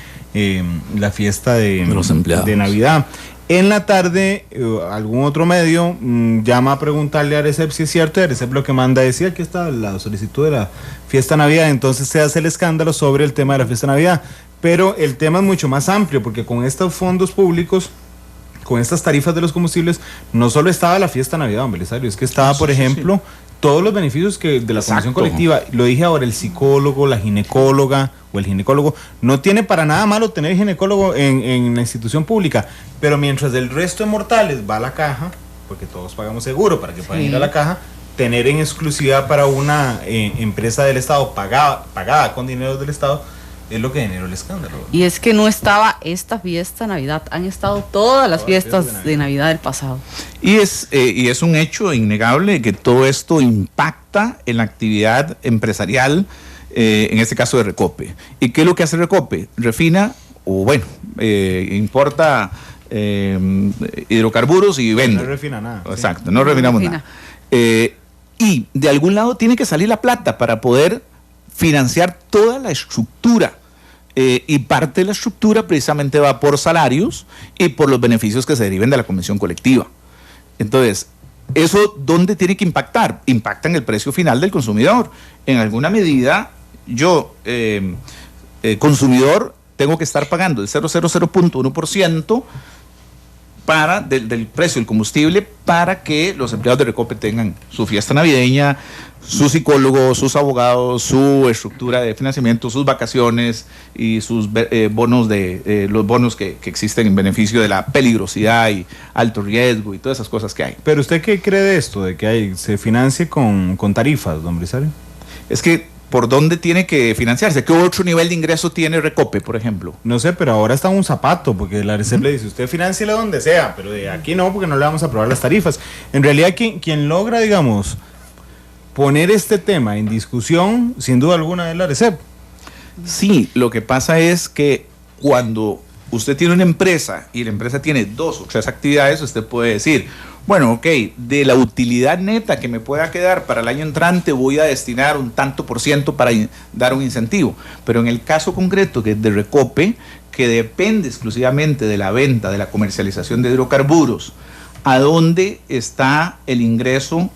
los empleados de Navidad. En la tarde, algún otro medio llama a preguntarle a Arecep si es cierto, y Arecep lo que manda es decir, aquí está la solicitud de la fiesta de Navidad. Entonces se hace el escándalo sobre el tema de la fiesta de Navidad, pero el tema es mucho más amplio, porque con estos fondos públicos, con estas tarifas de los combustibles, no solo estaba la fiesta de Navidad, don Belisario, es que estaba, por ejemplo, todos los beneficios que de la convención colectiva. Lo dije ahora, el psicólogo, la ginecóloga o el ginecólogo, no tiene para nada malo tener ginecólogo en la institución pública, pero mientras el resto de mortales va a la caja, porque todos pagamos seguro para que puedan ir a la caja, tener en exclusividad para una empresa del Estado pagada con dinero del Estado, es lo que generó el escándalo. Y es que no estaba esta fiesta de Navidad, han estado todas las fiestas de Navidad del pasado. Y es un hecho innegable que todo esto impacta en la actividad empresarial, en este caso de Recope. ¿Y qué es lo que hace Recope? Refina, o bueno, importa hidrocarburos y vende. No refina nada. Exacto, no refinamos nada. Y de algún lado tiene que salir la plata para poder financiar toda la estructura, y parte de la estructura precisamente va por salarios y por los beneficios que se deriven de la convención colectiva. Entonces, ¿Eso dónde tiene que impactar? Impacta en el precio final del consumidor. En alguna medida, yo, consumidor, tengo que estar pagando el 0,00.1% del precio del combustible para que los empleados de Recope tengan su fiesta navideña, su psicólogo, sus abogados, su estructura de financiamiento, sus vacaciones y sus bonos los bonos que existen en beneficio de la peligrosidad y alto riesgo y todas esas cosas que hay. Pero ¿usted qué cree de esto, de que se financie con tarifas, don Brisario? Es que ¿por dónde tiene que financiarse? ¿Qué otro nivel de ingreso tiene Recope, por ejemplo? No sé, pero ahora está un zapato, porque la ARECEP le dice, usted financiela donde sea, pero de aquí no, porque no le vamos a aprobar las tarifas. En realidad, quien logra, digamos, poner este tema en discusión, sin duda alguna, es la ARECEP. Sí, lo que pasa es que cuando usted tiene una empresa y la empresa tiene 2 o 3 actividades, usted puede decir, bueno, ok, de la utilidad neta que me pueda quedar para el año entrante voy a destinar un tanto por ciento para dar un incentivo. Pero en el caso concreto que es de Recope, que depende exclusivamente de la venta, de la comercialización de hidrocarburos, ¿a dónde está el ingreso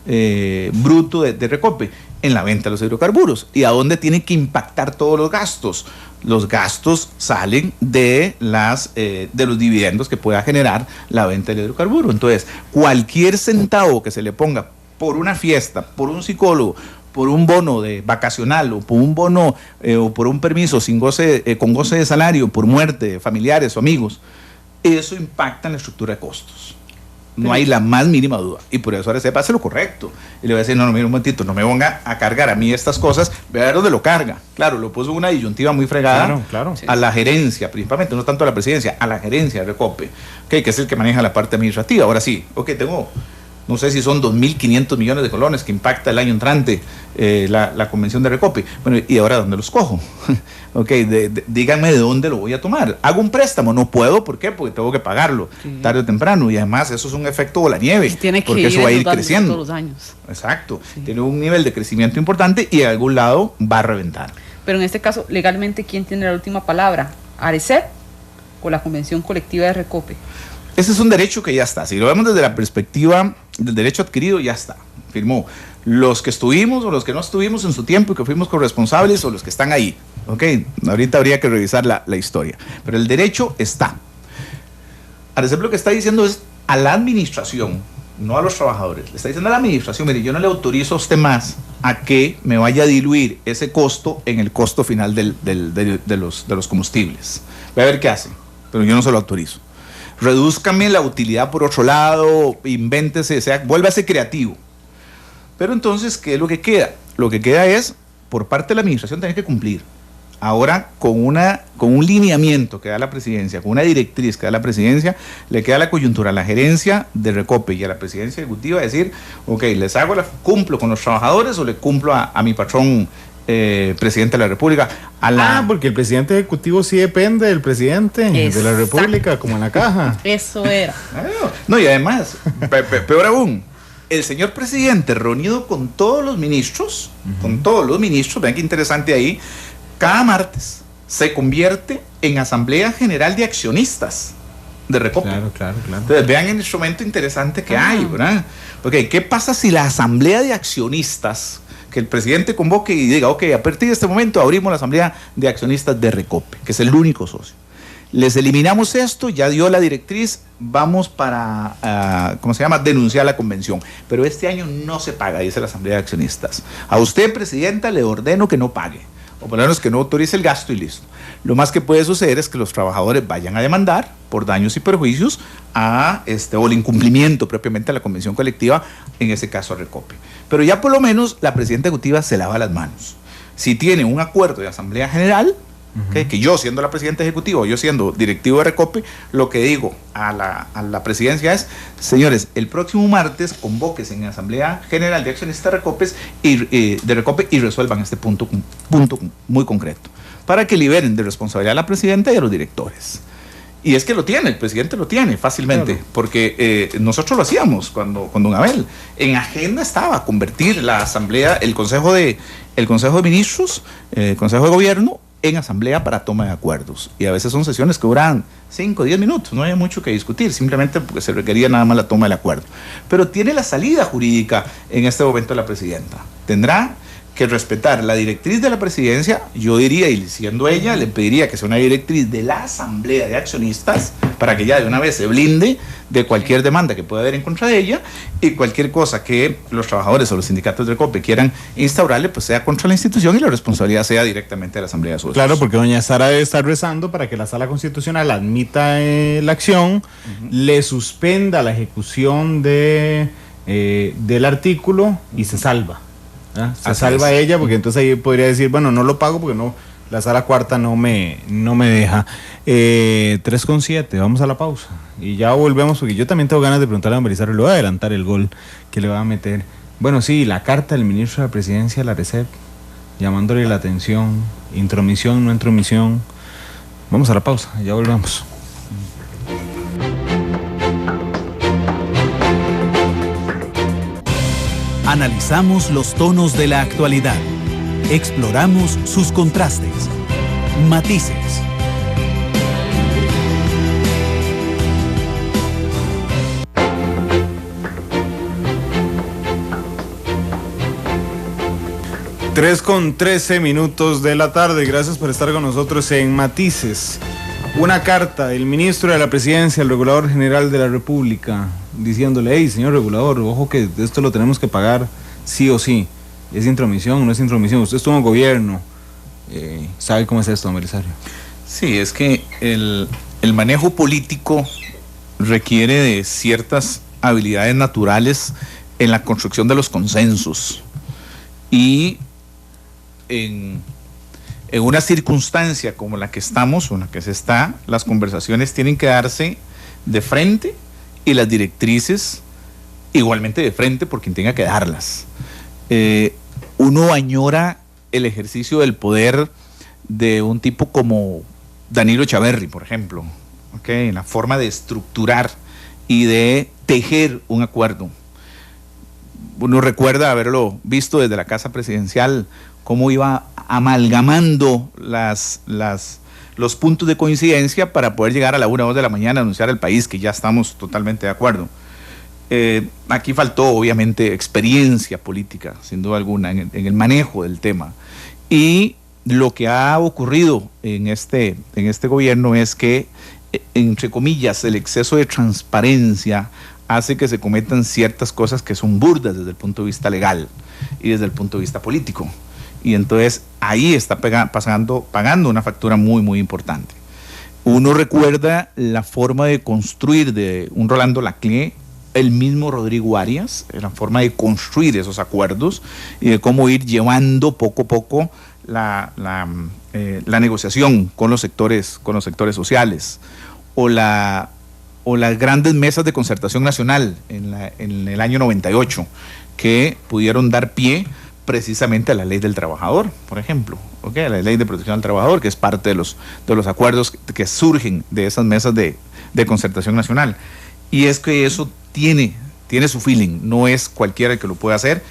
bruto de Recope? En la venta de los hidrocarburos. ¿Y a dónde tiene que impactar todos los gastos? Los gastos salen de los dividendos que pueda generar la venta del hidrocarburo. Entonces, cualquier centavo que se le ponga por una fiesta, por un psicólogo, por un bono vacacional o por un bono o por un permiso con goce de salario, por muerte de familiares o amigos, eso impacta en la estructura de costos. No hay la más mínima duda. Y por eso ARECEP hace lo correcto. Y le voy a decir, no, mira un momentito, no me ponga a cargar a mí estas cosas, vea a ver dónde lo carga. Claro, lo puso una disyuntiva muy fregada claro. A la gerencia, principalmente, no tanto a la presidencia, a la gerencia de Recope, que es el que maneja la parte administrativa. Ahora sí, tengo, no sé si son 2.500 millones de colones que impacta el año entrante la convención de Recope. Bueno, ¿y ahora dónde los cojo? Díganme de dónde lo voy a tomar. ¿Hago un préstamo? No puedo, ¿por qué? Porque tengo que pagarlo tarde o temprano, y además eso es un efecto bola nieve, porque eso va a ir creciendo todos los años. Exacto, tiene un nivel de crecimiento importante y de algún lado va a reventar. Pero en este caso, legalmente, ¿quién tiene la última palabra? ¿ARECEP o la Convención Colectiva de Recope? Ese es un derecho que ya está. Si lo vemos desde la perspectiva del derecho adquirido, ya está. Firmó. Los que estuvimos o los que no estuvimos en su tiempo y que fuimos corresponsables, o los que están ahí. Ahorita habría que revisar la historia. Pero el derecho está. ARECEP lo que está diciendo es a la administración, no a los trabajadores. Le está diciendo a la administración, mire, yo no le autorizo a usted más a que me vaya a diluir ese costo en el costo final de los combustibles. Voy a ver qué hace, pero yo no se lo autorizo. Redúzcame la utilidad por otro lado, invéntese, vuélvase creativo. Pero entonces, ¿qué es lo que queda? Lo que queda es, por parte de la administración, tener que cumplir. Ahora, con un lineamiento que da la presidencia, con una directriz que da la presidencia, le queda la coyuntura a la gerencia de Recope y a la presidencia ejecutiva decir, ¿cumplo con los trabajadores o le cumplo a mi patrón presidente de la República? Porque el presidente ejecutivo sí depende del presidente de la República, como en la caja. Eso era. No, y además, peor aún, el señor presidente reunido con todos los ministros, vean qué interesante ahí, cada martes se convierte en Asamblea General de Accionistas de Recope. Claro. Entonces, vean el instrumento interesante que hay, ¿verdad? Porque, ¿qué pasa si la Asamblea de Accionistas, que el presidente convoque y diga, a partir de este momento abrimos la Asamblea de Accionistas de Recope, que es el único socio? Les eliminamos esto, ya dio la directriz, vamos para, denunciar la convención. Pero este año no se paga, dice la Asamblea de Accionistas. A usted, presidenta, le ordeno que no pague, o por lo menos que no autorice el gasto y listo. Lo más que puede suceder es que los trabajadores vayan a demandar por daños y perjuicios o el incumplimiento propiamente a la convención colectiva, en ese caso a Recope. Pero ya por lo menos la presidenta ejecutiva se lava las manos. Si tiene un acuerdo de Asamblea General, que yo siendo la presidenta ejecutiva, yo siendo directivo de Recope, lo que digo a la presidencia es, señores, el próximo martes convóquense en Asamblea General de Accionistas de Recope y resuelvan este punto muy concreto, para que liberen de responsabilidad a la presidenta y a los directores. Y es que lo tiene, el presidente lo tiene fácilmente, claro. Porque nosotros lo hacíamos con don Abel. En agenda estaba convertir la Asamblea, el Consejo de Ministros, el Consejo de Gobierno, en asamblea para toma de acuerdos. Y a veces son sesiones que duran 5 o 10 minutos, no hay mucho que discutir, simplemente porque se requería nada más la toma del acuerdo. Pero tiene la salida jurídica en este momento la presidenta. Tendrá que respetar la directriz de la presidencia, yo diría, y siendo ella, le pediría que sea una directriz de la asamblea de accionistas para que ya de una vez se blinde de cualquier demanda que pueda haber en contra de ella, y cualquier cosa que los trabajadores o los sindicatos de COPE quieran instaurarle, pues sea contra la institución y la responsabilidad sea directamente de la asamblea de socios. Claro, porque doña Sara debe estar rezando para que la Sala Constitucional admita la acción, le suspenda la ejecución del artículo y se salva. Se salva ella, porque entonces ahí podría decir, bueno, no lo pago porque no, la Sala Cuarta no me deja. 3:07, vamos a la pausa y ya volvemos, porque yo también tengo ganas de preguntarle a Belisario, le voy a adelantar el gol que le va a meter. Bueno, sí, la carta del ministro de la Presidencia, la RECEP, llamándole la atención, intromisión, no intromisión. Vamos a la pausa, ya volvemos. Analizamos los tonos de la actualidad. Exploramos sus contrastes, matices. Tres con 13 minutos de la tarde. Gracias por estar con nosotros en Matices. Una carta del ministro de la Presidencia, el Regulador General de la República, diciéndole: hey, señor regulador, ojo que esto lo tenemos que pagar sí o sí. ¿Es intromisión o no es intromisión? Usted estuvo en gobierno, ¿sabe cómo es esto, Belisario? Sí, es que el manejo político requiere de ciertas habilidades naturales en la construcción de los consensos. Y en una circunstancia como la que estamos, o en la que se está, las conversaciones tienen que darse de frente y las directrices igualmente de frente por quien tenga que darlas. Uno añora el ejercicio del poder de un tipo como Danilo Echaverri, por ejemplo, en la forma de estructurar y de tejer un acuerdo. Uno recuerda haberlo visto desde la Casa Presidencial, cómo iba amalgamando los puntos de coincidencia para poder llegar a la 1 o 2 de la mañana a anunciar al país que ya estamos totalmente de acuerdo. Aquí faltó obviamente experiencia política, sin duda alguna, en el manejo del tema. Y lo que ha ocurrido en este gobierno es que, entre comillas, el exceso de transparencia hace que se cometan ciertas cosas que son burdas desde el punto de vista legal y desde el punto de vista político. Y entonces ahí está pagando una factura muy, muy importante. Uno recuerda la forma de construir de un Rolando Laclé, el mismo Rodrigo Arias, la forma de construir esos acuerdos y de cómo ir llevando poco a poco la negociación con los sectores sociales, o las grandes mesas de concertación nacional en el año 98, que pudieron dar pie precisamente a la ley del trabajador, por ejemplo, a la ley de protección al trabajador, que es parte de los acuerdos que surgen de esas mesas de concertación nacional. Y es que eso tiene su feeling, no es cualquiera el que lo puede hacer.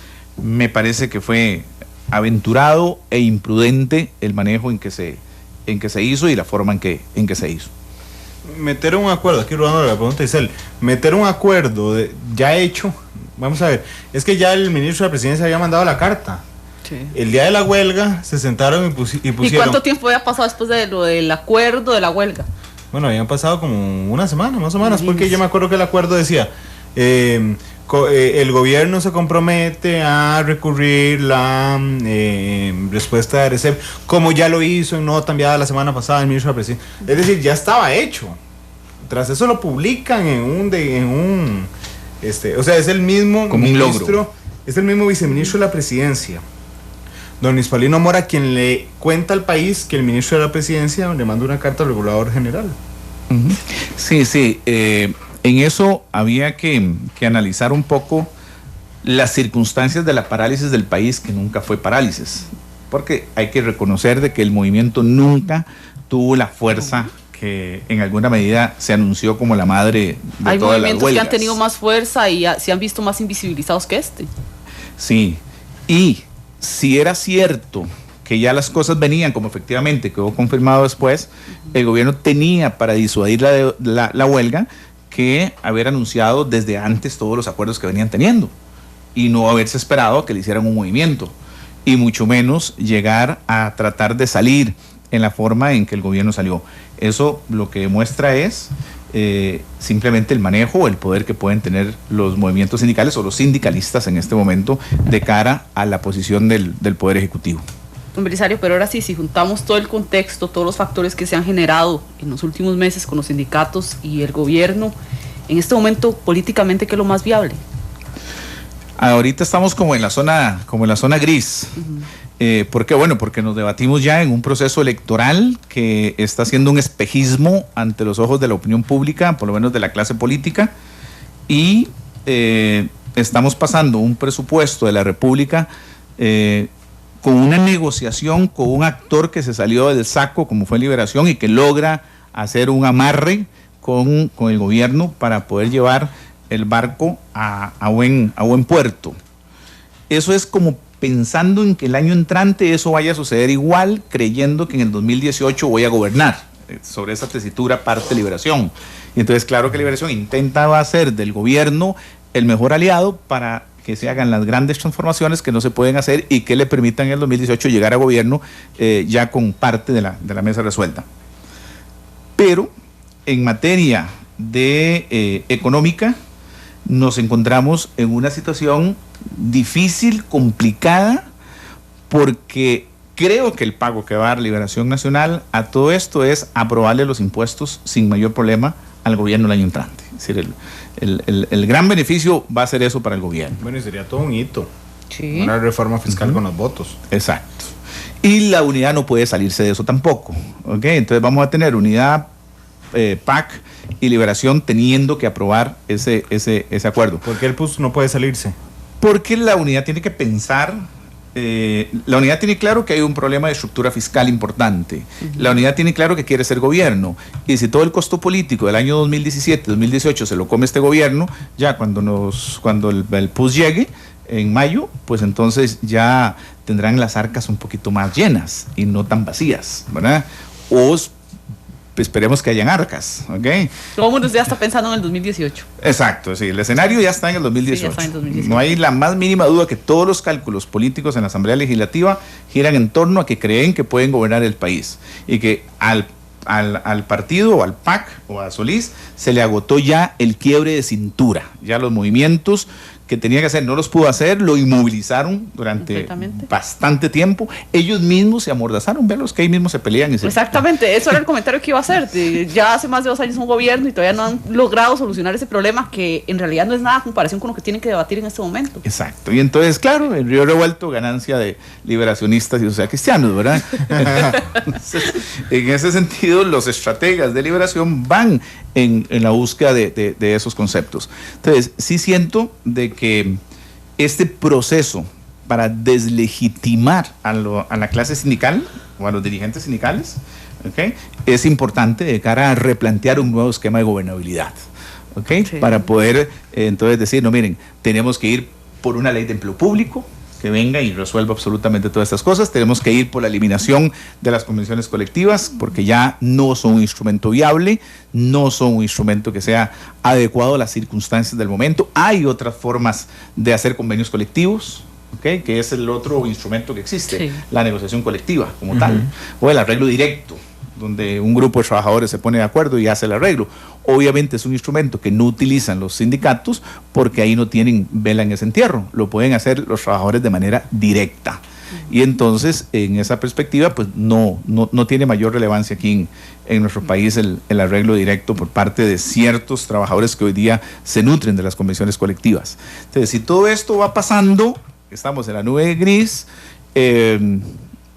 Me parece que fue aventurado e imprudente el manejo en que se hizo y la forma en que se hizo. Meter un acuerdo, aquí robando la pregunta, Isel, meter un acuerdo ya hecho, vamos a ver, es que ya el ministro de la Presidencia había mandado la carta. Sí. El día de la huelga se sentaron y pusieron. ¿Y cuánto tiempo había pasado después de lo del acuerdo de la huelga? Bueno, habían pasado como una semana, más o menos, porque yo me acuerdo que el acuerdo decía, el gobierno se compromete a recurrir la respuesta de RECEP, como ya lo hizo en nota enviada la semana pasada el ministro de la Presidencia. Es decir, ya estaba hecho. Tras eso lo publican o sea, es el mismo como ministro, es el mismo viceministro de la Presidencia, don Hispalino Mora, quien le cuenta al país que el ministro de la Presidencia le manda una carta al Regulador General. Uh-huh. Sí, en eso había que analizar un poco las circunstancias de la parálisis del país, que nunca fue parálisis, porque hay que reconocer de que el movimiento nunca tuvo la fuerza que en alguna medida se anunció como la madre de hay todas las huelgas. Hay movimientos que han tenido más fuerza y se han visto más invisibilizados que este. Sí, y si era cierto que ya las cosas venían, como efectivamente quedó confirmado después, el gobierno tenía para disuadir la huelga que haber anunciado desde antes todos los acuerdos que venían teniendo y no haberse esperado a que le hicieran un movimiento, y mucho menos llegar a tratar de salir en la forma en que el gobierno salió. Eso lo que demuestra es simplemente el manejo o el poder que pueden tener los movimientos sindicales o los sindicalistas en este momento de cara a la posición del Poder Ejecutivo. Belisario, pero ahora sí, si juntamos todo el contexto, todos los factores que se han generado en los últimos meses con los sindicatos y el gobierno, en este momento políticamente, ¿qué es lo más viable? Ahorita estamos como en la zona gris. ¿Por qué? Bueno, porque nos debatimos ya en un proceso electoral que está haciendo un espejismo ante los ojos de la opinión pública, por lo menos de la clase política, y estamos pasando un presupuesto de la República con una negociación con un actor que se salió del saco, como fue Liberación, y que logra hacer un amarre con el gobierno para poder llevar el barco a buen puerto. Eso es como pensando en que el año entrante eso vaya a suceder igual, creyendo que en el 2018 voy a gobernar. Sobre esa tesitura parte Liberación. Y entonces claro que Liberación intenta hacer del gobierno el mejor aliado para que se hagan las grandes transformaciones que no se pueden hacer y que le permitan en el 2018 llegar a gobierno ya con parte de la mesa resuelta. Pero en materia de económica nos encontramos en una situación difícil, complicada, porque creo que el pago que va a dar Liberación Nacional a todo esto es aprobarle los impuestos sin mayor problema al gobierno el año entrante. Es decir, el gran beneficio va a ser eso para el gobierno. Bueno, y sería todo un hito. Sí. Una reforma fiscal con los votos. Exacto. Y la unidad no puede salirse de eso tampoco. ¿Okay? Entonces vamos a tener unidad, PAC y Liberación teniendo que aprobar ese acuerdo. ¿Por qué el PUS no puede salirse? Porque la unidad tiene que pensar, la unidad tiene claro que hay un problema de estructura fiscal importante. La unidad tiene claro que quiere ser gobierno. Y si todo el costo político del año 2017, 2018 se lo come este gobierno, ya cuando el PUS llegue en mayo, pues entonces ya tendrán las arcas un poquito más llenas y no tan vacías, ¿verdad? O esperemos que hayan arcas, ¿ok? Todo el mundo ya está pensando en el 2018. Exacto, sí, el escenario ya está en el 2018. Sí, ya está en 2018. No hay la más mínima duda que todos los cálculos políticos en la Asamblea Legislativa giran en torno a que creen que pueden gobernar el país y que al partido o al PAC o a Solís se le agotó ya el quiebre de cintura, ya los movimientos que tenía que hacer no los pudo hacer, lo inmovilizaron durante bastante tiempo, ellos mismos se amordazaron, vean los que ahí mismo se pelean. Exactamente, eso era el comentario que iba a hacer. Ya hace más de 2 años un gobierno y todavía no han logrado solucionar ese problema que en realidad no es nada en comparación con lo que tienen que debatir en este momento. Exacto, y entonces claro, el río revuelto, ganancia de liberacionistas y social cristianos, ¿verdad? Entonces, en ese sentido los estrategas de Liberación van en la búsqueda de esos conceptos. Entonces sí siento de que este proceso para deslegitimar a la clase sindical o a los dirigentes sindicales, ¿okay?, es importante de cara a replantear un nuevo esquema de gobernabilidad, ¿okay? Sí. Para poder entonces decir, no, miren, tenemos que ir por una ley de empleo público que venga y resuelva absolutamente todas estas cosas. Tenemos que ir por la eliminación de las convenciones colectivas porque ya no son un instrumento viable, no son un instrumento que sea adecuado a las circunstancias del momento. Hay otras formas de hacer convenios colectivos, ¿okay?, que es el otro instrumento que existe, sí, la negociación colectiva como tal, o el arreglo directo, donde un grupo de trabajadores se pone de acuerdo y hace el arreglo. Obviamente es un instrumento que no utilizan los sindicatos porque ahí no tienen vela en ese entierro, lo pueden hacer los trabajadores de manera directa. Y entonces, en esa perspectiva, pues no tiene mayor relevancia aquí en nuestro país el arreglo directo por parte de ciertos trabajadores que hoy día se nutren de las convenciones colectivas. Entonces, si todo esto va pasando, estamos en la nube gris, el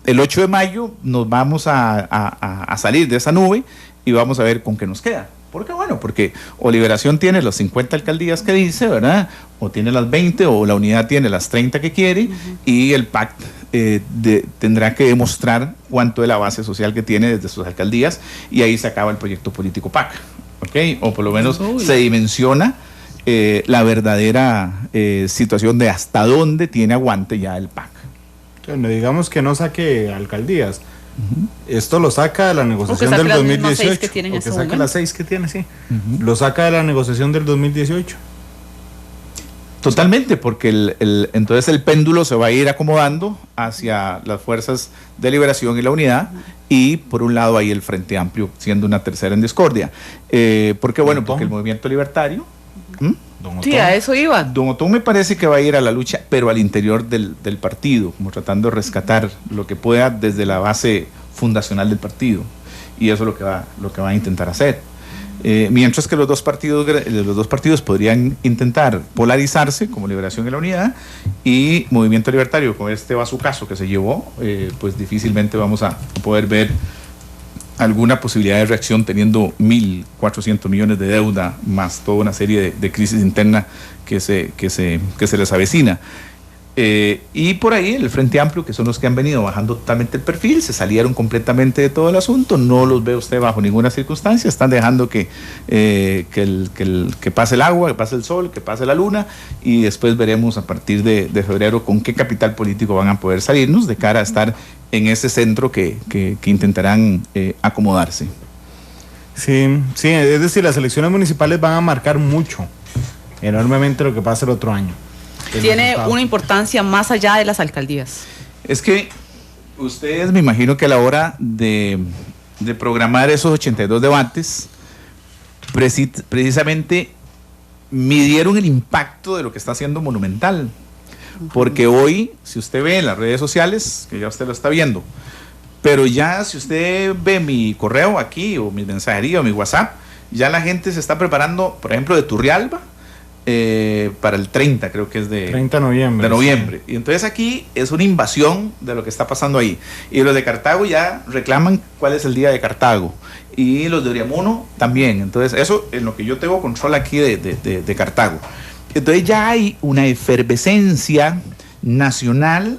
8 de mayo nos vamos a salir de esa nube y vamos a ver con qué nos queda. ¿Por qué? Bueno, porque o Liberación tiene las 50 alcaldías que dice, ¿verdad? O tiene las 20, o la unidad tiene las 30 que quiere, y el PAC tendrá que demostrar cuánto de la base social que tiene desde sus alcaldías, y ahí se acaba el proyecto político PAC, ¿ok? O por lo menos se dimensiona la verdadera situación de hasta dónde tiene aguante ya el PAC. Bueno, digamos que no saque alcaldías. Esto lo saca de la negociación del 2018. Que o que saca las 6 que tiene, sí. Lo saca de la negociación del 2018. Totalmente, porque entonces el péndulo se va a ir acomodando hacia las fuerzas de liberación y la unidad, y por un lado hay el Frente Amplio siendo una tercera en discordia. Porque bueno, porque el movimiento libertario... Sí, a eso iba. Don Otón me parece que va a ir a la lucha, pero al interior del partido, como tratando de rescatar lo que pueda desde la base fundacional del partido. Y eso es lo que va a intentar hacer. Mientras que los dos partidos podrían intentar polarizarse, como Liberación y la Unidad, y Movimiento Libertario, con este bazucazo que se llevó, pues difícilmente vamos a poder ver alguna posibilidad de reacción, teniendo 1.400 millones de deuda, más toda una serie de crisis interna que se les avecina. Y por ahí el Frente Amplio, que son los que han venido bajando totalmente el perfil, se salieron completamente de todo el asunto, no los ve usted bajo ninguna circunstancia, están dejando que pase el agua, que pase el sol, que pase la luna, y después veremos a partir de febrero con qué capital político van a poder salirnos de cara a estar en ese centro que intentarán acomodarse. Sí, es decir, las elecciones municipales van a marcar mucho, enormemente lo que pasa el otro año. Tiene una importancia más allá de las alcaldías. Es que ustedes, me imagino que a la hora de programar esos 82 debates, precisamente midieron el impacto de lo que está haciendo Monumental. Porque hoy, si usted ve en las redes sociales, que ya usted lo está viendo, pero ya si usted ve mi correo aquí, o mi mensajería, o mi WhatsApp, ya la gente se está preparando, por ejemplo, de Turrialba, para el 30, creo que es de 30 de noviembre. De noviembre. Sí. Y entonces aquí es una invasión de lo que está pasando ahí. Y los de Cartago ya reclaman cuál es el día de Cartago. Y los de Oriamuno también. Entonces eso en lo que yo tengo control aquí de Cartago. Entonces ya hay una efervescencia nacional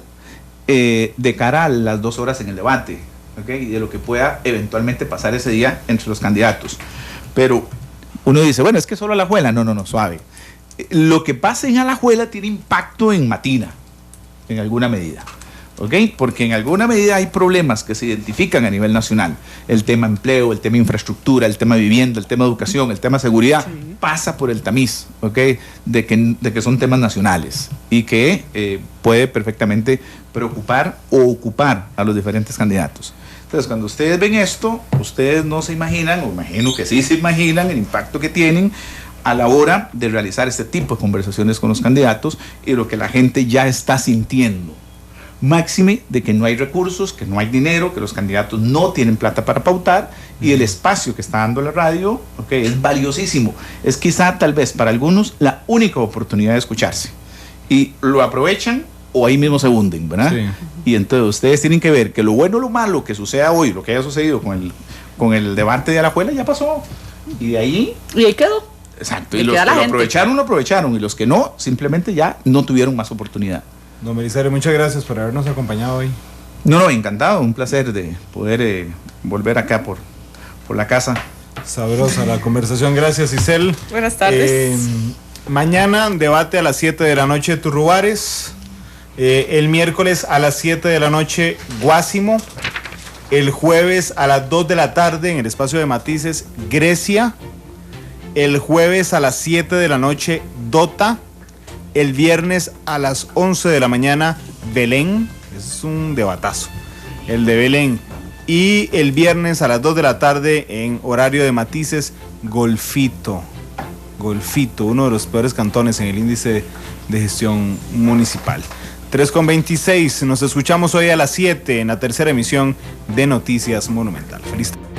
de cara a las 2 horas en el debate, ¿okay? Y de lo que pueda eventualmente pasar ese día entre los candidatos. Pero uno dice, bueno, es que solo Alajuela. No, suave. Lo que pasa en Alajuela tiene impacto en Matina, en alguna medida, ¿ok? Porque en alguna medida hay problemas que se identifican a nivel nacional. El tema empleo, el tema infraestructura, el tema vivienda, el tema educación, el tema seguridad, sí, pasa por el tamiz, ¿ok? De que son temas nacionales y que puede perfectamente preocupar o ocupar a los diferentes candidatos. Entonces, cuando ustedes ven esto, ustedes no se imaginan, o imagino que sí se imaginan, el impacto que tienen a la hora de realizar este tipo de conversaciones con los candidatos y lo que la gente ya está sintiendo. Máxime de que no hay recursos, que no hay dinero, que los candidatos no tienen plata para pautar, y el espacio que está dando la radio, okay, es valiosísimo. Es quizá, tal vez, para algunos, la única oportunidad de escucharse. Y lo aprovechan o ahí mismo se hunden, ¿verdad? Sí. Y entonces ustedes tienen que ver que lo bueno o lo malo que suceda hoy, lo que haya sucedido con el debate de Alajuela, ya pasó. Y de ahí... Y ahí quedó. Exacto, y los que lo aprovecharon, y los que no, simplemente ya no tuvieron más oportunidad. Don Belisario, muchas gracias por habernos acompañado hoy. No, encantado, un placer de poder volver acá por la casa. Sabrosa la conversación, gracias Isel. Buenas tardes. Mañana debate a las 7 de la noche Turrubares, el miércoles a las 7 de la noche Guásimo, el jueves a las 2 de la tarde en el espacio de Matices Grecia, el jueves a las 7 de la noche Dota, el viernes a las 11 de la mañana Belén, es un debatazo, el de Belén, y el viernes a las 2 de la tarde en horario de Matices Golfito, uno de los peores cantones en el índice de gestión municipal. 3:26, nos escuchamos hoy a las 7 en la tercera emisión de Noticias Monumental. Feliz tarde.